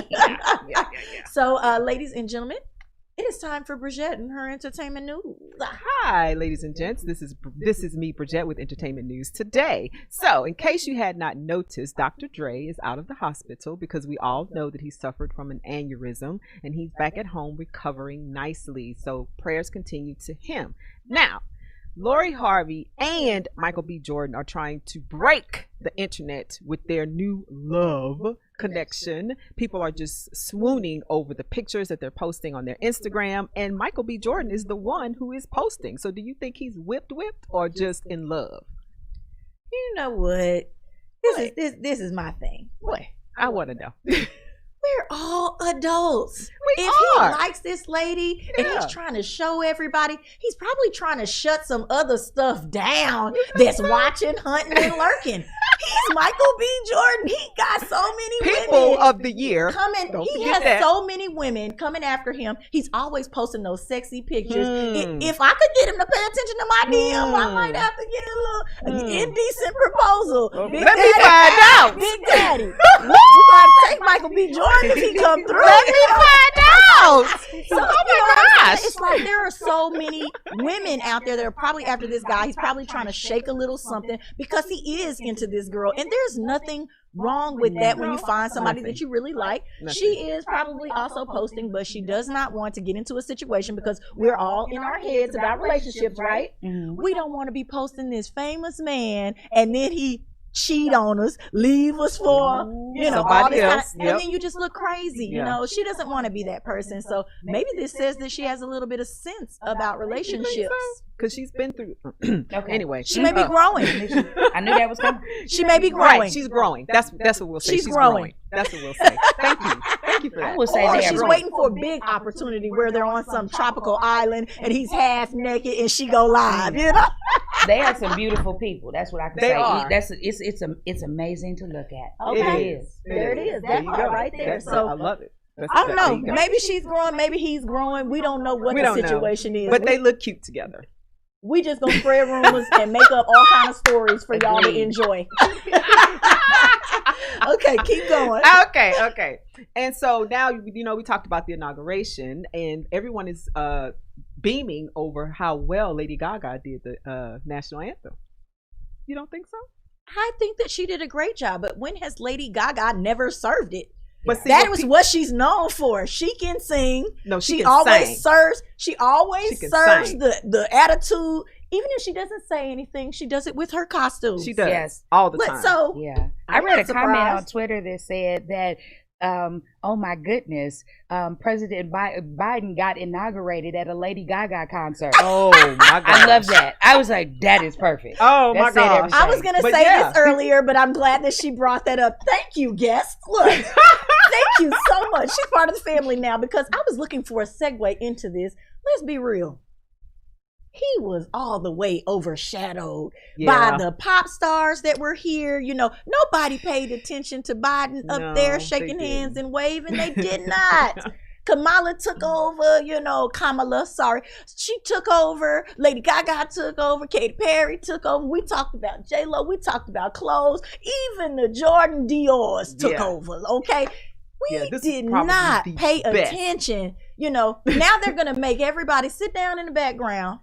So, ladies and gentlemen, it is time for Bridgette and her entertainment news. Hi, ladies and gents. This is me, Bridgette, with entertainment news today. So, in case you had not noticed, Dr. Dre is out of the hospital because we all know that he suffered from an aneurysm, and he's back at home recovering nicely. So, prayers continue to him. Now, Lori Harvey and Michael B. Jordan are trying to break the internet with their new love connection. People are just swooning over the pictures that they're posting on their Instagram, and Michael B. Jordan is the one who is posting. So do you think he's whipped or just in love? You know what? This is my thing. What? I want to know. We're all adults. If he likes this lady and he's trying to show everybody, he's probably trying to shut some other stuff down that's watching, hunting, and lurking. He's Michael B. Jordan. He got so many people women of the year coming. He has so many women coming after him. He's always posting those sexy pictures. If I could get him to pay attention to my DM, I might have to get a little indecent proposal. Let me find out. Big Daddy. We're going to take Michael B. Jordan if he come through. Let me find out. So, oh my gosh. It's like there are so many women out there that are probably after this guy. He's probably trying to shake a little something because he is into this girl. And there's nothing wrong with that when you find somebody that you really like. She is probably also posting, but she does not want to get into a situation because we're all in our heads about relationships, right? We don't want to be posting this famous man and then he cheat on us, leave us for, you know, all this kind of, and then you just look crazy. You know, she doesn't want to be that person. So maybe this says that she has a little bit of sense about relationships. Because she's been through. Anyway, she may be growing. I knew that was coming. She may be growing. Right, she's growing. That's what we'll say. She's growing. That's what we'll say. Thank you for that. I will say she's waiting for a big opportunity where they're on some tropical island and he's half naked and she go live. You know. They are some beautiful people. That's what I can say. Are. It's amazing to look at. Okay. It is. There it is. That part right there. So I love it. I don't know. Maybe she's growing. Maybe he's growing. We don't know what the situation is. But they look cute together. We just gonna spread rumors and make up all kind of stories for y'all to enjoy. Okay, keep going. Okay. And so now, you know, we talked about the inauguration, and everyone is beaming over how well Lady Gaga did the national anthem. You don't think so? I think that she did a great job, but when has Lady Gaga never served it? But see, that was what she's known for. She can sing. No, she always serves. She always serves the attitude. Even if she doesn't say anything, she does it with her costumes. She does all the time. So yeah, I read a comment on Twitter that said that oh my goodness, President Biden got inaugurated at a Lady Gaga concert. Oh my god, I love that. I was like, that is perfect. Oh my god, I was gonna say this earlier, but I'm glad that she brought that up. Thank you, guest. Look, thank you so much. She's part of the family now, because I was looking for a segue into this. Let's be real. He was all the way overshadowed by the pop stars that were here. You know, nobody paid attention to Biden up there shaking hands and waving. They did not. Kamala took over, she took over. Lady Gaga took over. Katy Perry took over. We talked about J-Lo. We talked about clothes. Even the Jordan Dior's took over, okay? We did not pay attention. You know, now they're going to make everybody sit down in the background.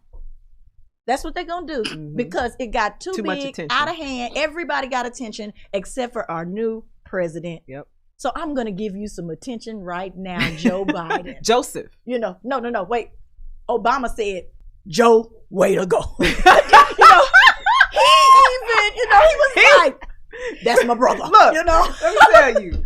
That's what they're going to do, because it got too big, out of hand. Everybody got attention except for our new president. Yep. So I'm going to give you some attention right now, Joe Biden. Joseph. You know, no, wait. Obama said, Joe, way to go. He was like, that's my brother. Look, let me tell you.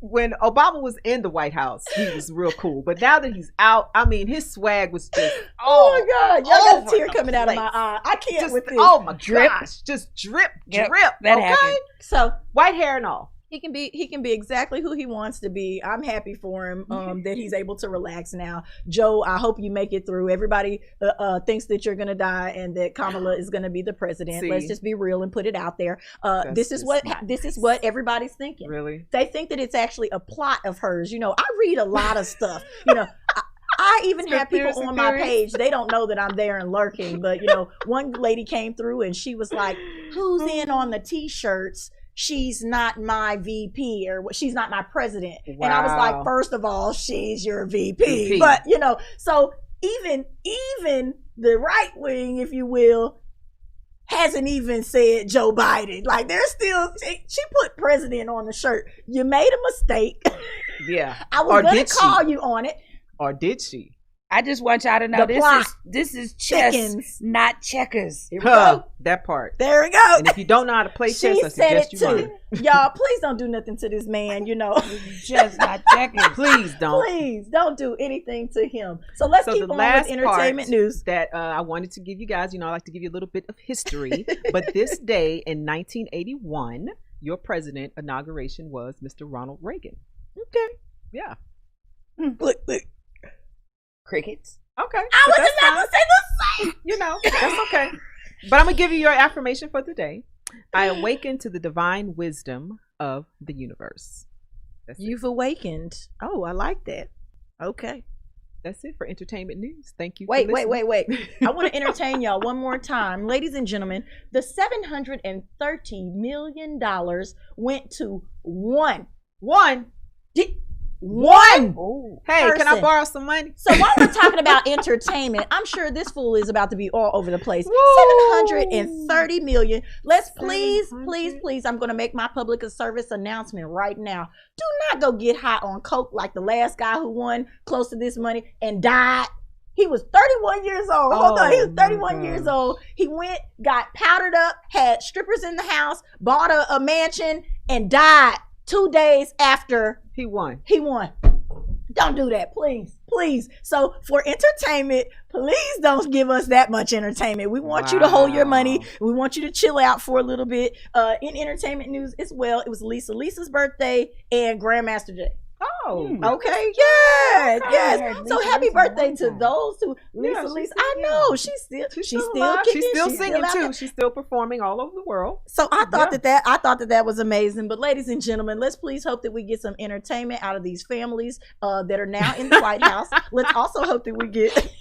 When Obama was in the White House, he was real cool. But now that he's out, I mean, his swag was just oh my god, y'all got a tear coming out of my eye. I can't with this. Oh my gosh, just drip. That happened. So white hair and all. He can be exactly who he wants to be. I'm happy for him that he's able to relax now. Joe, I hope you make it through. Everybody thinks that you're going to die and that Kamala is going to be the president. Let's just be real and put it out there. This is what everybody's thinking. Really? They think that it's actually a plot of hers. You know, I read a lot of stuff. You know, I even have people on my page. They don't know that I'm there and lurking. But, you know, one lady came through and she was like, who's in on the T-shirts? She's not my VP, or she's not my president. Wow. And I was like, first of all, she's your VP. But, you know, so even the right wing, if you will, hasn't even said Joe Biden. Like, they're still, she put president on the shirt. You made a mistake. Yeah. I was going to call you on it. Or did she? I just want y'all to know this is chess, not checkers. Here we go. That part. There we go. And if you don't know how to play chess, I suggest you learn. Y'all, please don't do nothing to this man, you know. Just not checkers. Please don't. Please don't do anything to him. So let's keep on with entertainment news. That I wanted to give you guys, you know, I like to give you a little bit of history. But this day in 1981, your president inauguration was Mr. Ronald Reagan. Okay. Yeah. Look. Crickets. Okay. I was about to say the same. You know, that's okay. But I'm going to give you your affirmation for today. I awaken to the divine wisdom of the universe. You've awakened. Oh, I like that. Okay. That's it for entertainment news. Thank you. Wait. I want to entertain y'all one more time. Ladies and gentlemen, the $730 million went to one. Hey, person. Can I borrow some money? So while we're talking about entertainment, I'm sure this fool is about to be all over the place. $730 million. Let's please, I'm going to make my public service announcement right now. Do not go get high on coke like the last guy who won close to this money and died. He was 31 years old. Hold on, he was 31 years old. He went, got powdered up, had strippers in the house, bought a mansion, and died 2 days after he won. Don't do that, please. So for entertainment, please don't give us that much entertainment. We want you to hold your money. We want you to chill out for a little bit. In entertainment news as well, it was Lisa's birthday and Grandmaster Jay. Oh, okay. Yes. So happy birthday to those two. Lisa. I know she's still kicking. She's still singing too. She's still performing all over the world. So I thought that was amazing. But ladies and gentlemen, let's please hope that we get some entertainment out of these families that are now in the White House. Let's also hope that we get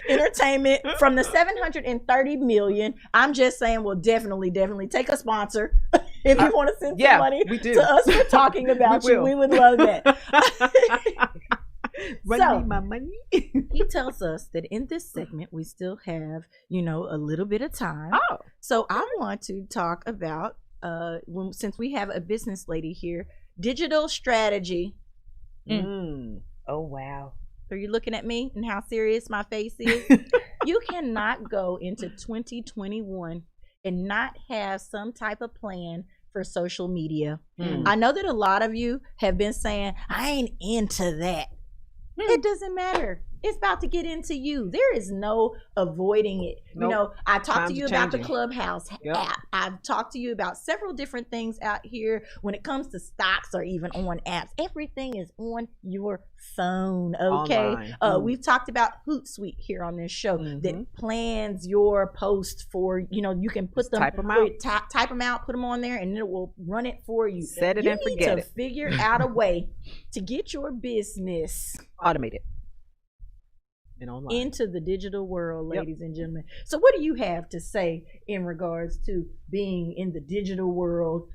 entertainment from the $730 million. I'm just saying, we'll definitely take a sponsor if you want to send some money to us for talking about you. We would love that. My money. He tells us that in this segment we still have, a little bit of time. Oh, so I want to talk about since we have a business lady here, digital strategy. Oh wow. Are you looking at me and how serious my face is? You cannot go into 2021 and not have some type of plan for social media. I know that a lot of you have been saying, I ain't into that. It doesn't matter. It's about to get into you. There is no avoiding it. Nope. You know, I talked to you about the Clubhouse app. I've talked to you about several different things out here when it comes to stocks or even on apps. Everything is on your phone, okay? We've talked about Hootsuite here on this show that plans your post for, you know, you can put them, type them out, put them on there, and it will run it for you. Set it and forget it. You need to figure out a way to get your business automated and online into the digital world, ladies and gentlemen. So what do you have to say in regards to being in the digital world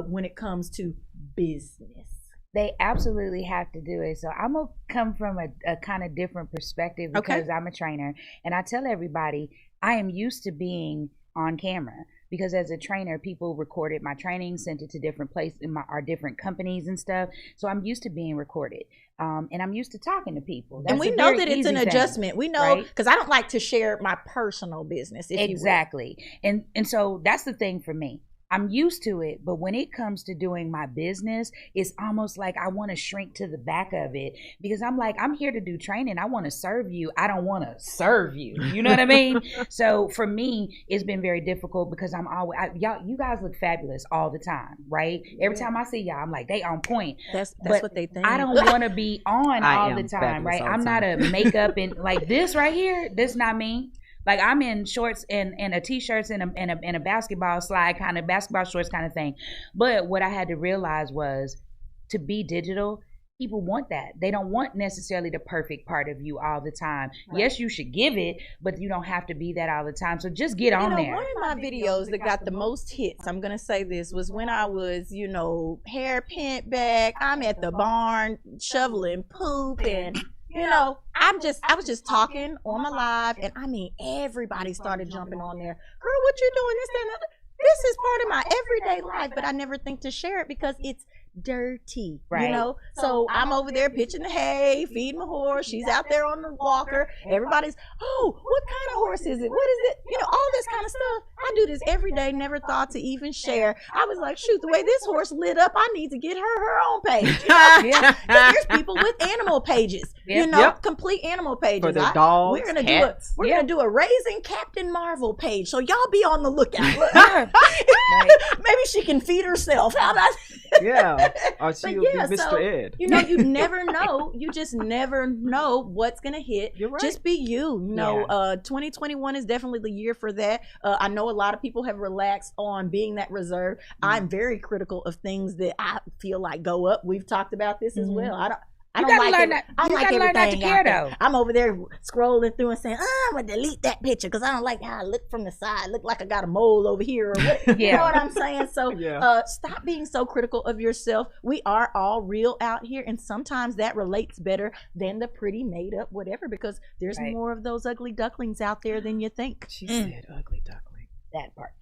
when it comes to business? They absolutely have to do it. So I'm going to come from a kind of different perspective because I'm a trainer. And I tell everybody I am used to being on camera because as a trainer, people recorded my training, sent it to different places, our different companies and stuff. So I'm used to being recorded. And I'm used to talking to people. And we know that it's an adjustment. We know, because I don't like to share my personal business. Exactly. And so that's the thing for me. I'm used to it, but when it comes to doing my business, it's almost like I want to shrink to the back of it because I'm like, I'm here to do training. I want to serve you. I don't want to serve you. You know what I mean? So for me, it's been very difficult because I'm always, you guys look fabulous all the time, right? Every time I see y'all, I'm like, they on point. That's what they think. I don't want to be on all the time, right? I'm not a makeup and like this right here. This not me. Like I'm in shorts and a t-shirts and a basketball slide kind of basketball shorts kind of thing. But what I had to realize was to be digital, people want that. They don't want necessarily the perfect part of you all the time. Right. Yes, you should give it, but you don't have to be that all the time. So just get on there. One of my videos that got the most hits, I'm going to say this, was when I was, hair pent back. I'm at the barn shoveling poop and... I was just talking on my live, and I mean, everybody started jumping on there. Girl, what you doing? This and that. This is part of my everyday life, but I never think to share it because it's dirty, So I'm over there pitching the hay, feeding my horse. She's out there on the walker. Everybody's, oh, what kind of horse is it? What is it? All this kind of stuff. I do this every day, never thought to even share. I was like, shoot, the way this horse lit up, I need to get her own page. There's people with animal pages, complete animal pages. For the dogs, we're gonna do a Raising Captain Marvel page, so y'all be on the lookout. Maybe she can feed herself. How about or she'll be Mr. Ed. You never know. You just never know what's gonna hit. You're right. Just be you. 2021 is definitely the year for that. I know a lot of people have relaxed on being that reserved. I'm very critical of things that I feel like go up. We've talked about this as well. I don't like it. I like everything not to care, though. I'm over there scrolling through and saying, I'm going to delete that picture because I don't like how I look from the side. Look like I got a mole over here. Or what, You know what I'm saying? So stop being so critical of yourself. We are all real out here, and sometimes that relates better than the pretty made up whatever because there's more of those ugly ducklings out there than you think. She said ugly duckling. That part.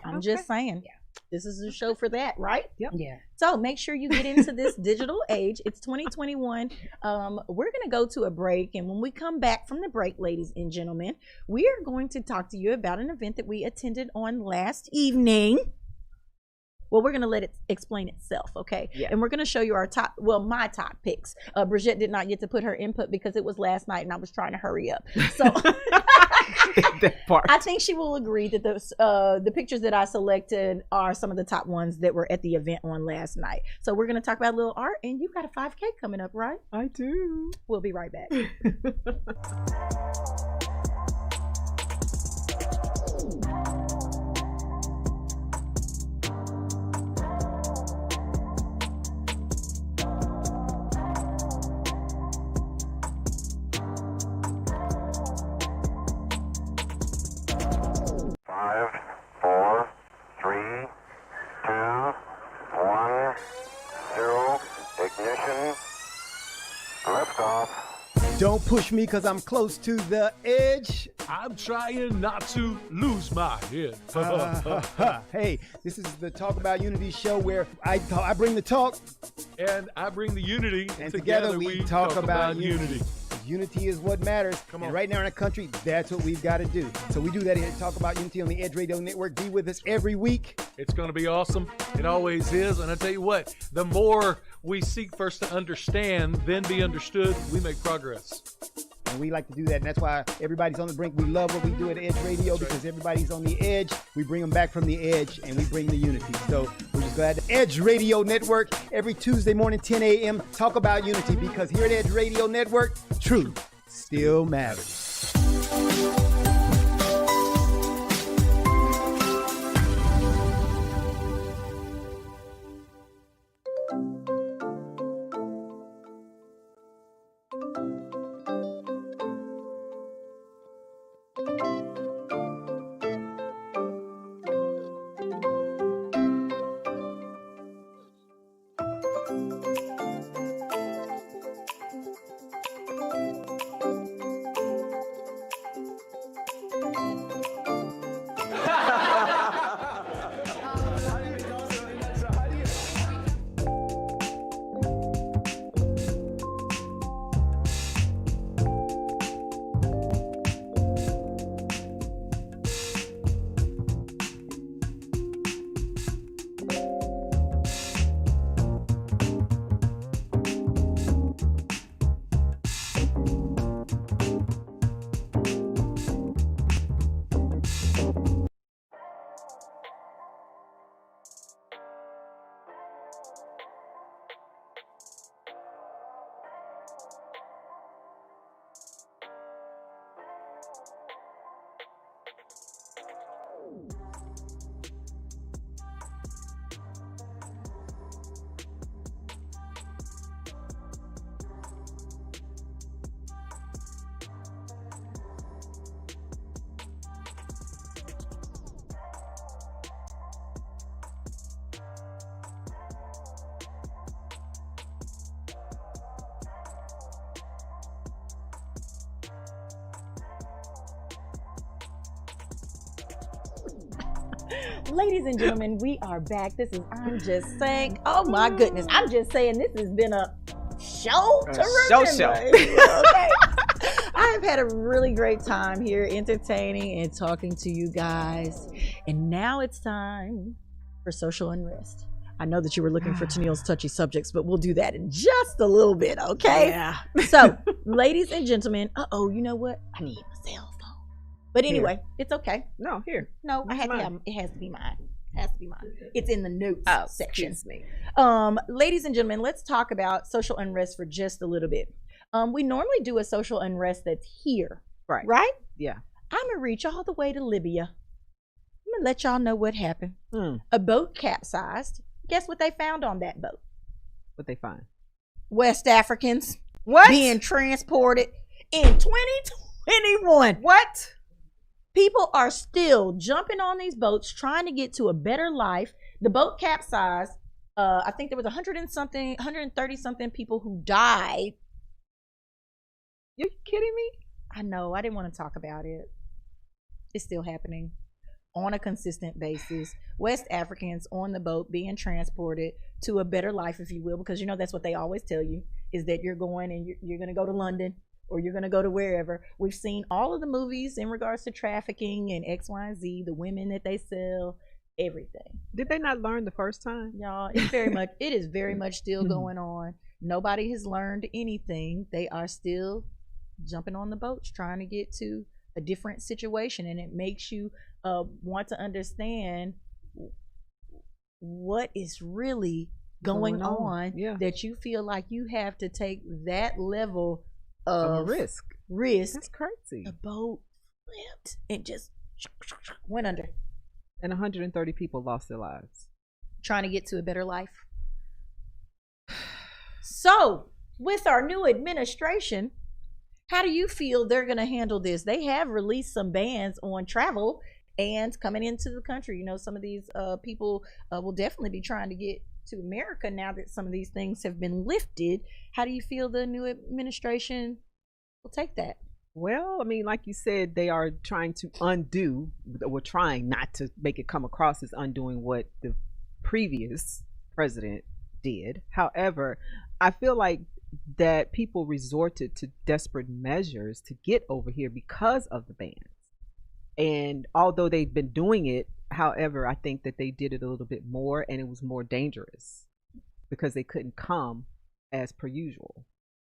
I'm just saying. Yeah. This is a show for that, right? Yep. Yeah. So make sure you get into this digital age. It's 2021. We're going to go to a break. And when we come back from the break, ladies and gentlemen, we are going to talk to you about an event that we attended on last evening. Well, we're going to let it explain itself, okay? Yeah. And we're going to show you my top picks. Bridget did not get to put her input because it was last night and I was trying to hurry up. So that part. I think she will agree that the pictures that I selected are some of the top ones that were at the event on last night. So we're going to talk about a little art, and you got a 5K coming up, right? I do. We'll be right back. Don't push me because I'm close to the edge. I'm trying not to lose my head. Hey, this is the Talk About Unity show where I bring the talk. And I bring the unity. And together we talk about unity. unity is what matters. And right now in our country, that's what we've got to do. So we do that here at Talk About Unity on the Edge Radio Network. Be with us every week. It's going to be awesome. It always is. And I tell you what, the more we seek first to understand, then be understood, we make progress. And we like to do that, and that's why everybody's on the brink. We love what we do at Edge Radio because everybody's on the edge. We bring them back from the edge, and we bring the unity. So we're just glad. Edge Radio Network, every Tuesday morning, 10 a.m., Talk About Unity, because here at Edge Radio Network, truth still matters. Ladies and gentlemen, we are back. This is I'm Just Saying. Oh my goodness. I'm just saying this has been a show to remember. Okay. I've had a really great time here entertaining and talking to you guys. And now it's time for social unrest. I know that you were looking for Tennille's touchy subjects, but we'll do that in just a little bit, okay? Yeah. So, ladies and gentlemen, you know what? I need my cell phone. But anyway, it's okay. No, here. No, it has to be mine. It has to be mine. It's in the notes section. Excuse me. Ladies and gentlemen, let's talk about social unrest for just a little bit. We normally do a social unrest that's here. Right. Right? Yeah. I'm going to reach all the way to Libya. I'm going to let y'all know what happened. A boat capsized. Guess what they found on that boat? What they find? West Africans. What? Being transported in 2021. What? People are still jumping on these boats trying to get to a better life. The boat capsized. I think there was 130 something people who died. You kidding me? I know. I didn't want to talk about it. It's still happening on a consistent basis. West Africans on the boat being transported to a better life, if you will, because you know that's what they always tell you, is that you're going and you're going to go to London or you're going to go to wherever. We've seen all of the movies in regards to trafficking and X, Y, and Z, the women that they sell, everything. Did they not learn the first time? Y'all, it is very much still going on. Nobody has learned anything. They are still jumping on the boats trying to get to a different situation, and it makes you want to understand what is really going on. Yeah. That you feel like you have to take that level of risk. That's crazy. The boat flipped and just went under, and 130 people lost their lives trying to get to a better life. So with our new administration, how do you feel they're going to handle this? They have released some bans on travel and coming into the country. You know, some of these people will definitely be trying to get to America now that some of these things have been lifted. How do you feel the new administration will take that? Well, I mean, like you said, they are trying to undo, or trying not to make it come across as undoing what the previous president did. However, I feel like that people resorted to desperate measures to get over here because of the bans. And although they've been doing it, however, I think that they did it a little bit more, and it was more dangerous because they couldn't come as per usual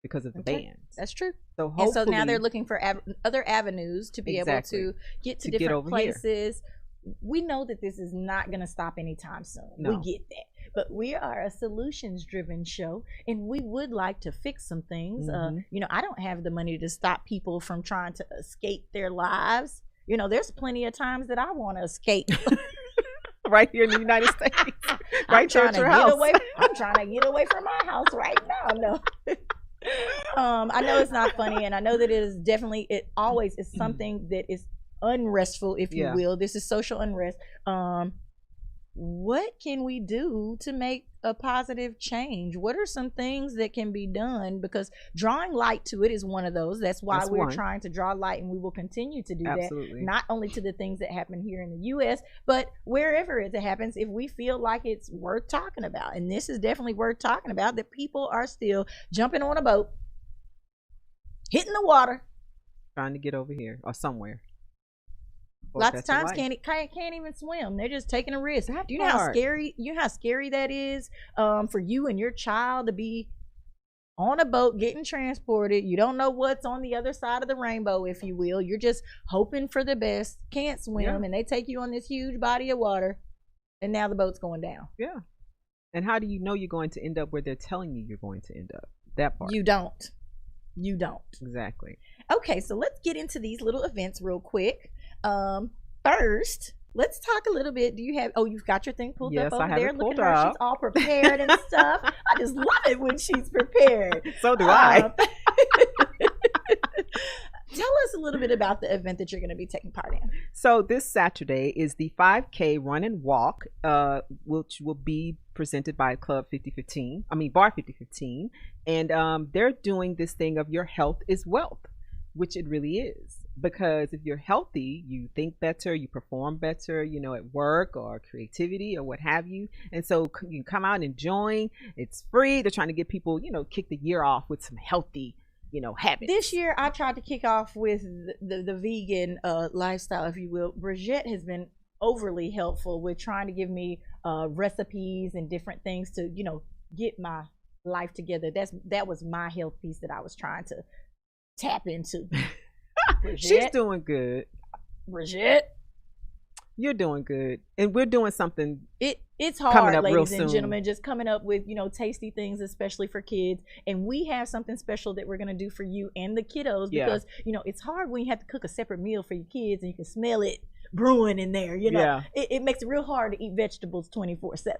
because of the bans. That's true. So and so now they're looking for other avenues to be able to get to different places. Here. We know that this is not going to stop anytime soon. No. We get that. But we are a solutions-driven show, and we would like to fix some things. You know, I don't have the money to stop people from trying to escape their lives. You know, there's plenty of times that I want to escape. Right here in the United States. I'm trying to get away from my house right now. No. I know it's not funny, and I know that it always is something that is unrestful, if you will. This is social unrest. What can we do to make a positive change? What are some things that can be done? Because drawing light to it is one of those. That's why we're trying to draw light, and we will continue to do that. Not only to the things that happen here in the U.S., but wherever it happens, if we feel like it's worth talking about. And this is definitely worth talking about, that people are still jumping on a boat, hitting the water, trying to get over here or somewhere. Lots of times can't even swim. They're just taking a risk. Do you know how scary that is for you and your child to be on a boat getting transported? You don't know what's on the other side of the rainbow, if you will. You're just hoping for the best. Can't swim, and they take you on this huge body of water, and now the boat's going down. Yeah. And how do you know you're going to end up where they're telling you you're going to end up? That part. You don't. Exactly. Okay, so let's get into these little events real quick. First, let's talk a little bit. Do you have? Oh, you've got your thing pulled up over there. Look at her; she's all prepared and stuff. I just love it when she's prepared. So do I. Tell us a little bit about the event that you're going to be taking part in. So this Saturday is the 5K Run and Walk, which will be presented by Bar 5015, and they're doing this thing of your health is wealth, which it really is. Because if you're healthy, you think better, you perform better, you know, at work or creativity or what have you. And so you can come out and join. It's free. They're trying to get people, you know, kick the year off with some healthy, you know, habits. This year, I tried to kick off with the vegan lifestyle, if you will. Brigitte has been overly helpful with trying to give me recipes and different things to, you know, get my life together. That was my health piece that I was trying to tap into. She's doing good. Brigitte, you're doing good, and we're doing something. It's hard, ladies and gentlemen, just coming up with, you know, tasty things, especially for kids. And we have something special that we're going to do for you and the kiddos, because you know, it's hard when you have to cook a separate meal for your kids and you can smell it brewing in there. You know, it makes it real hard to eat vegetables 24/7.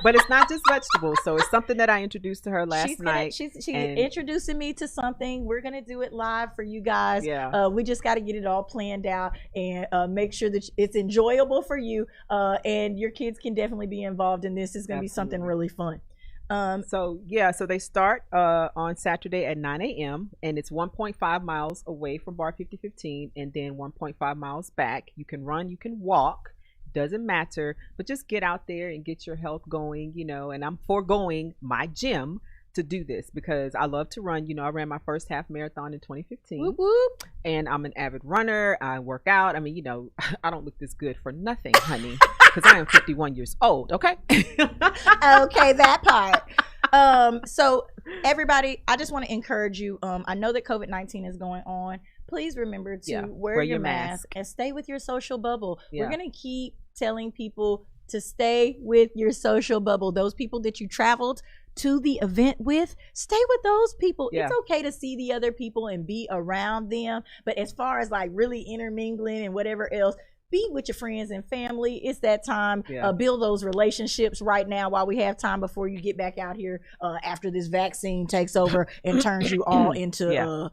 But it's not just vegetables, so it's something that I introduced to her last night. She's introducing me to something. We're gonna do it live for you guys. We just got to get it all planned out and make sure that it's enjoyable for you, and your kids can definitely be involved in this. It's gonna be something really fun. So they start on Saturday at 9 a.m. and it's 1.5 miles away from Bar 5015, and then 1.5 miles back. You can run, you can walk, doesn't matter, but just get out there and get your health going, you know. And I'm foregoing my gym to do this because I love to run. You know, I ran my first half marathon in 2015. Whoop, whoop. And I'm an avid runner. I work out. I mean, you know, I don't look this good for nothing, honey, because I am 51 years old. Okay. Okay, that part. So everybody, I just want to encourage you. I know that COVID-19 is going on. Please remember to wear your mask and stay with your social bubble. We're going to keep telling people to stay with your social bubble. Those people that you traveled to the event with, stay with those people. It's okay to see the other people and be around them, but as far as like really intermingling and whatever else, be with your friends and family. It's that time. Build those relationships right now while we have time before you get back out here after this vaccine takes over and turns you all into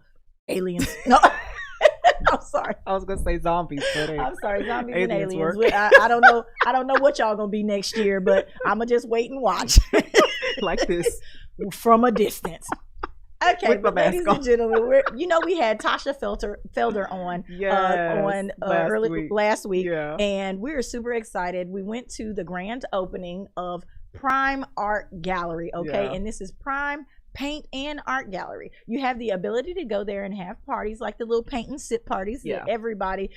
aliens. No. I'm sorry. I was gonna say zombies, but I'm sorry, zombies and aliens. I don't know what y'all gonna be next year, but I'ma just wait and watch. Like this. From a distance. Okay, but ladies and gentlemen, we had Tasha Felder on last week, and we were super excited. We went to the grand opening of Prime Art Gallery, and this is Prime paint and art gallery. You have the ability to go there and have parties like the little paint and sip parties that everybody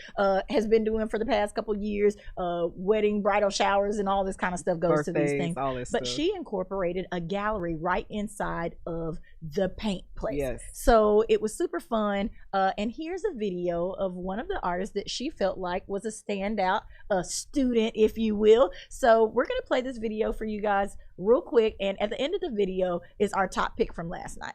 has been doing for the past couple years. Wedding, bridal showers, and all this kind of stuff goes to these things. But she incorporated a gallery right inside of the paint place. Yes. So it was super fun. And here's a video of one of the artists that she felt like was a standout student, if you will. So we're going to play this video for you guys real quick. And at the end of the video is our top pick from last night.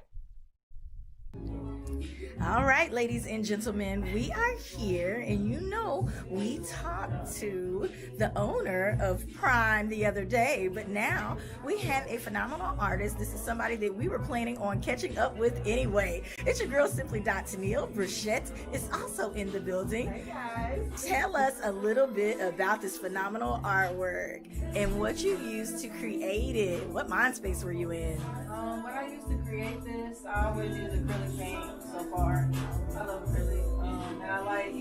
All right, ladies and gentlemen, we are here, and you know we talked to the owner of Prime the other day, but now we have a phenomenal artist. This is somebody that we were planning on catching up with anyway. It's your girl, Simply Tennille. Brichette is also in the building. Hey guys. Tell us a little bit about this phenomenal artwork and what you used to create it. What mind space were you in? When I used to create this, I always use acrylic paint so far. I love acrylic. And I like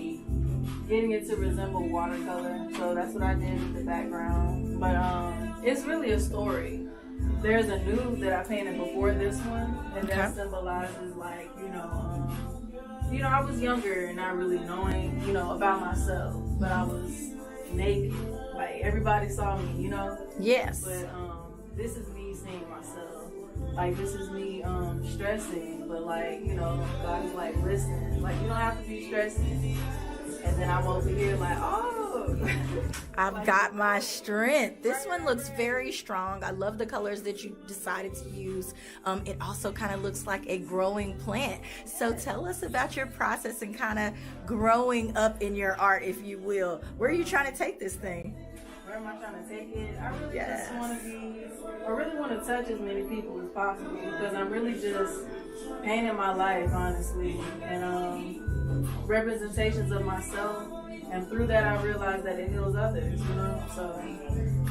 getting it to resemble watercolor. So that's what I did with the background. But it's really a story. There's a nude that I painted before this one, and that symbolizes, like, I was younger and not really knowing, about myself, but I was naked. Like, everybody saw me, Yes. But this is me seeing myself. Like, this is me stressing, but like, God is like, listen, like, you don't have to be stressing. And then I'm over here like, oh, I've got my strength. This one looks very strong. I love the colors that you decided to use. It also kind of looks like a growing plant. So tell us about your process and kind of growing up in your art, if you will. Where are you trying to take this thing? Where am I trying to take it? I really want to touch as many people as possible, because I'm really just painting my life, honestly, and representations of myself, and through that I realize that it heals others, so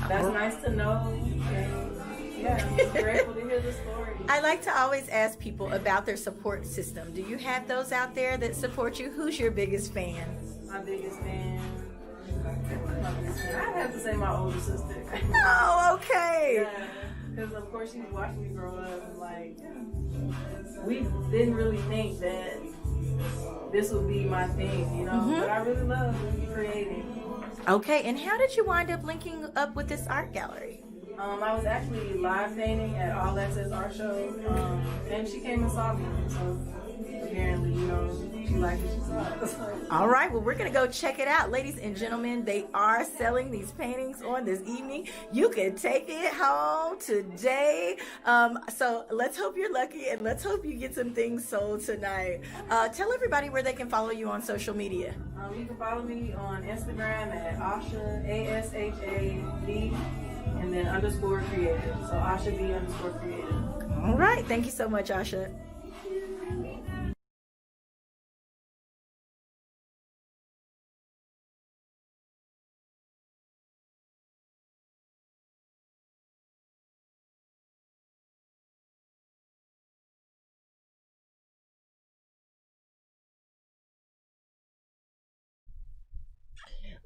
that's nice to know. And yeah, I'm just grateful to hear the story. I like to always ask people about their support system. Do you have those out there that support you? Who's your biggest fan? My biggest fan, I have to say my older sister. Oh, okay. Yeah, because of course she's watching me grow up, and like, we didn't really think that this would be my thing, but I really love creating. Okay, and how did you wind up linking up with this art gallery? I was actually live painting at All Access Art Show, and she came and saw me, so apparently, she liked what she saw. All right, well, we're going to go check it out. Ladies and gentlemen, they are selling these paintings on this evening. You can take it home today. So let's hope you're lucky, and let's hope you get some things sold tonight. Tell everybody where they can follow you on social media. You can follow me on Instagram at Asha, ASHAD, and then _creative. So Asha B _creative. All right. Thank you so much, Asha.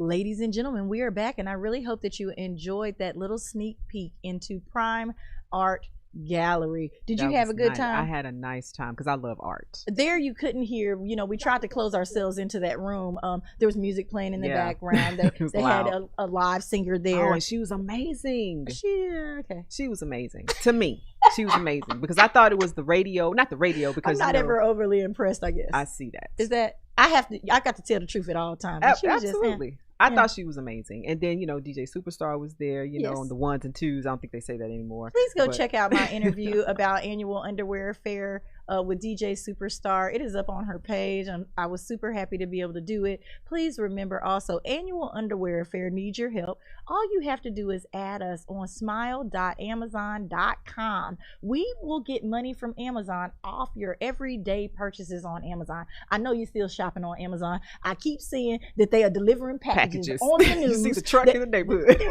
Ladies and gentlemen, we are back, and I really hope that you enjoyed that little sneak peek into Prime Art Gallery. Did you have a good time? I had a nice time because I love art. There you couldn't hear, we tried to close ourselves into that room. There was music playing in the background. They had a live singer there. Oh, and she was amazing. She was amazing. To me, she was amazing because I thought it was not the radio because I'm not ever overly impressed, I guess. I see that. Is that I got to tell the truth at all times. Absolutely. I thought she was amazing. And then, DJ Superstar was there, on the ones and twos. I don't think they say that anymore. Please go check out my interview about Annual Underwear Fair with DJ Superstar. It is up on her page. I was super happy to be able to do it. Please remember also, Annual Underwear Fair needs your help. All you have to do is add us on smile.amazon.com. We will get money from Amazon off your everyday purchases on Amazon. I know you're still shopping on Amazon. I keep seeing that they are delivering packages on the news. You see the truck in the neighborhood.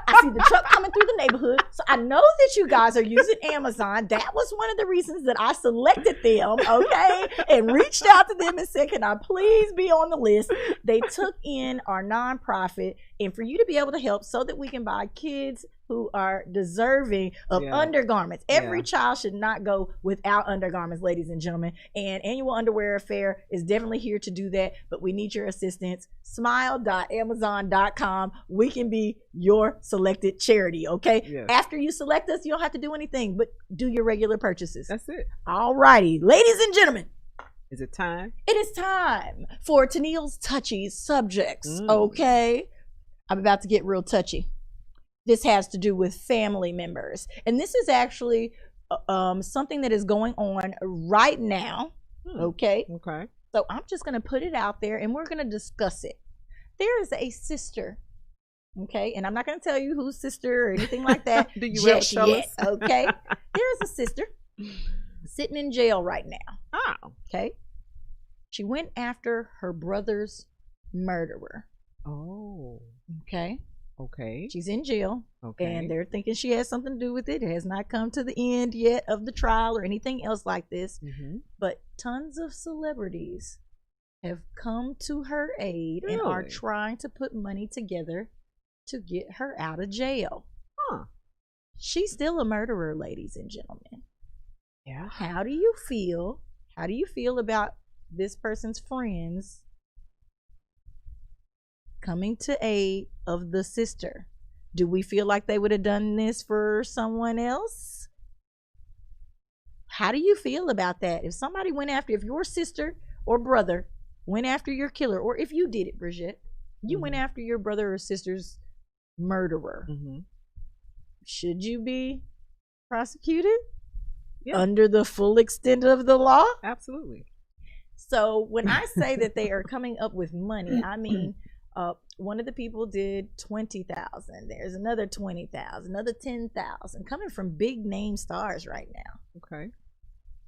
I see the truck coming through the neighborhood. So I know that you guys are using Amazon. That was one of the reasons that I selected them, okay, and reached out to them and said, can I please be on the list? They took in our nonprofit, and for you to be able to help so that we can buy kids who are deserving of undergarments. Every child should not go without undergarments, ladies and gentlemen. And Annual Underwear Fair is definitely here to do that, but we need your assistance. Smile.amazon.com. We can be your selected charity, okay? Yes. After you select us, you don't have to do anything but do your regular purchases. That's it. All righty. Ladies and gentlemen. Is it time? It is time for Tennille's touchy subjects, okay? I'm about to get real touchy. This has to do with family members. And this is actually something that is going on right now. Okay. Okay. So I'm just going to put it out there and we're going to discuss it. There is a sister. Okay. And I'm not going to tell you whose sister or anything like that. Do you ever tell us? Okay. There is a sister sitting in jail right now. Oh. Okay. She went after her brother's murderer. Oh. Okay. Okay. She's in jail. Okay. And they're thinking she has something to do with it. It has not come to the end yet of the trial or anything else like this. But tons of celebrities have come to her aid and are trying to put money together to get her out of jail. Huh. She's still a murderer, ladies and gentlemen. Yeah. How do you feel? How do you feel about this person's friends coming to aid of the sister? Do we feel like they would have done this for someone else? How do you feel about that? If somebody went after, if your sister or brother went after your killer, or if you did it, Bridget, you went after your brother or sister's murderer, should you be prosecuted under the full extent of the law? Absolutely. So when I say that they are coming up with money, I mean, one of the people did 20,000. There's another 20,000, another 10,000, coming from big name stars right now. Okay.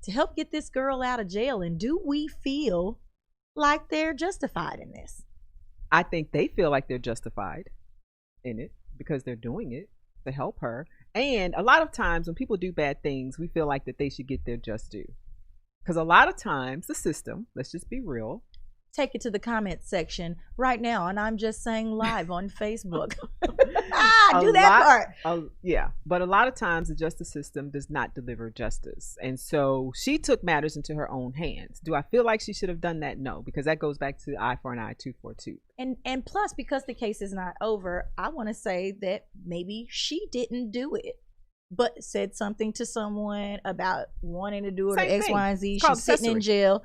To help get this girl out of jail. And do we feel like they're justified in this? I think they feel like they're justified in it because they're doing it to help her. And a lot of times when people do bad things, we feel like that they should get their just due. Because a lot of times the system, let's just be real. Take it to the comment section right now, and I'm just saying live on Facebook. Do that part. Yeah, but a lot of times the justice system does not deliver justice. And so she took matters into her own hands. Do I feel like she should have done that? No, because that goes back to eye for an eye, tooth for a tooth. And plus, because the case is not over, I want to say that maybe she didn't do it, but said something to someone about wanting to do it, or X, Y, and Z. She's sitting in jail.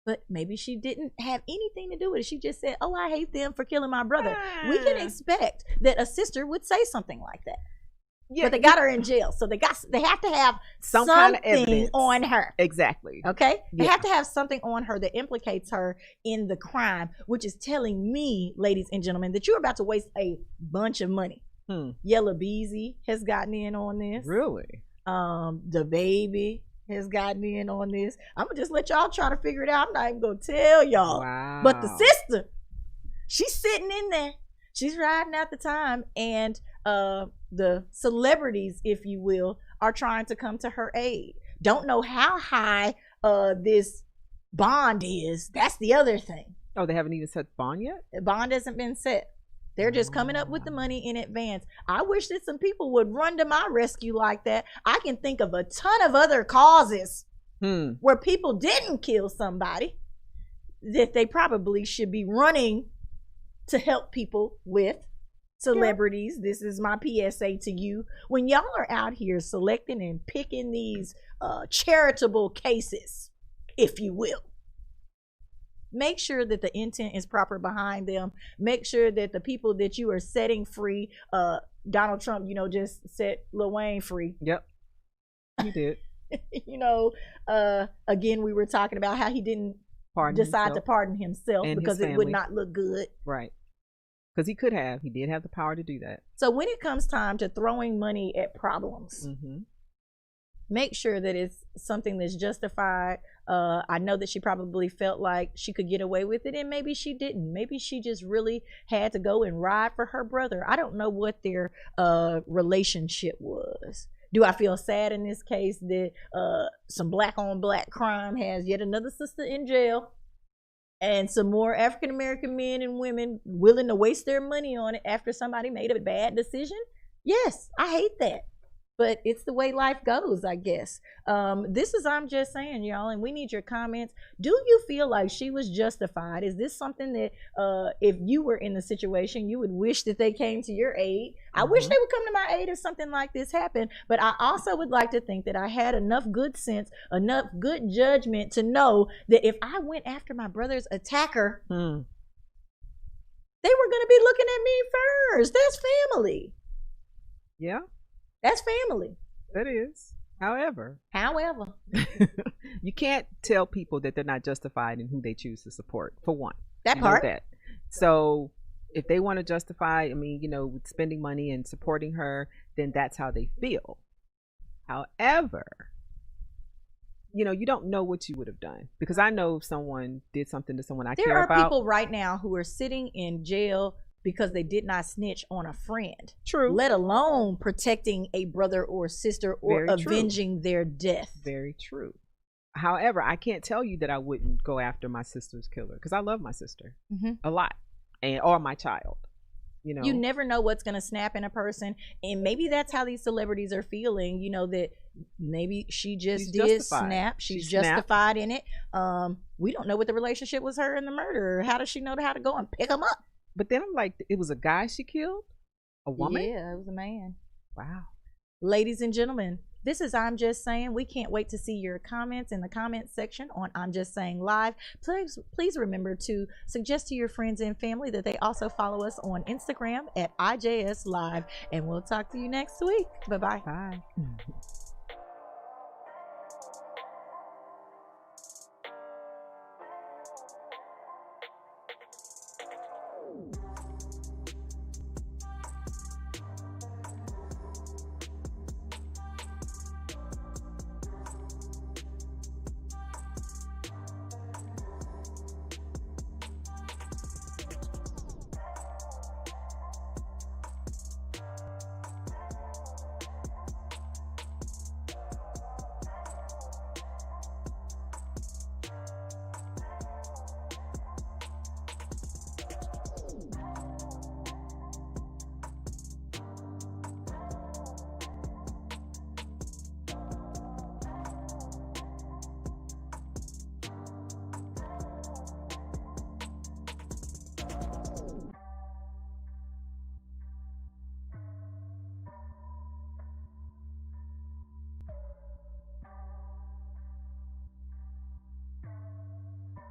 But maybe she didn't have anything to do with it. She just said, oh, I hate them for killing my brother. We can expect that a sister would say something like that. Yeah, but they got her in jail. So they have to have some kind of evidence on her. Exactly. Okay? They have to have something on her that implicates her in the crime, which is telling me, ladies and gentlemen, that you're about to waste a bunch of money. Yella Beezy has gotten in on this. Really? The baby has gotten in on this. I'm gonna just let y'all try to figure it out. I'm not even gonna tell y'all. Wow. But the sister, she's sitting in there. She's riding out the time, and the celebrities, if you will, are trying to come to her aid. Don't know how high this bond is. That's the other thing. Oh, they haven't even set bond yet? The bond hasn't been set. They're just coming up with the money in advance. I wish that some people would run to my rescue like that. I can think of a ton of other causes where people didn't kill somebody that they probably should be running to help people with. Celebrities, this is my PSA to you. When y'all are out here selecting and picking these charitable cases, if you will, make sure that the intent is proper behind them. Make sure that the people that you are setting free, Donald Trump, just set Lil Wayne free. Yep, he did. Again, we were talking about how he didn't decide to pardon himself because it would not look good. Right. Because he could have. He did have the power to do that. So when it comes time to throwing money at problems, make sure that it's something that's justified. I know that she probably felt like she could get away with it, and maybe she didn't. Maybe she just really had to go and ride for her brother. I don't know what their relationship was. Do I feel sad in this case that some black on black crime has yet another sister in jail? and some more African American men and women willing to waste their money on it after somebody made a bad decision. Yes, I hate that. But it's the way life goes, I guess. This is I'm Just Saying, y'all, and we need your comments. Do you feel like she was justified? Is this something that if you were in the situation, you would wish that they came to your aid? I wish they would come to my aid if something like this happened. But I also would like to think that I had enough good sense, enough good judgment to know that if I went after my brother's attacker, they were going to be looking at me first. That's family. Yeah. That's family. That is. However, you can't tell people that they're not justified in who they choose to support, for one. That part. That. So if they want to justify, I mean, with spending money and supporting her, then that's how they feel. However, you don't know what you would have done, because I know if someone did something to someone I care about. There are people right now who are sitting in jail because they did not snitch on a friend. True. Let alone protecting a brother or sister or avenging their death. Very true. However, I can't tell you that I wouldn't go after my sister's killer, because I love my sister a lot, or my child. You never know what's going to snap in a person, and maybe that's how these celebrities are feeling. That maybe she just did justified. Snap. She's justified in it. We don't know what the relationship was, her and the murderer. How does she know how to go and pick them up? But then I'm like, it was a guy she killed? A woman? Yeah, it was a man. Wow. Ladies and gentlemen, this is I'm Just Saying. We can't wait to see your comments in the comments section on I'm Just Saying Live. Please remember to suggest to your friends and family that they also follow us on Instagram at IJS Live. And we'll talk to you next week. Bye-bye. Bye.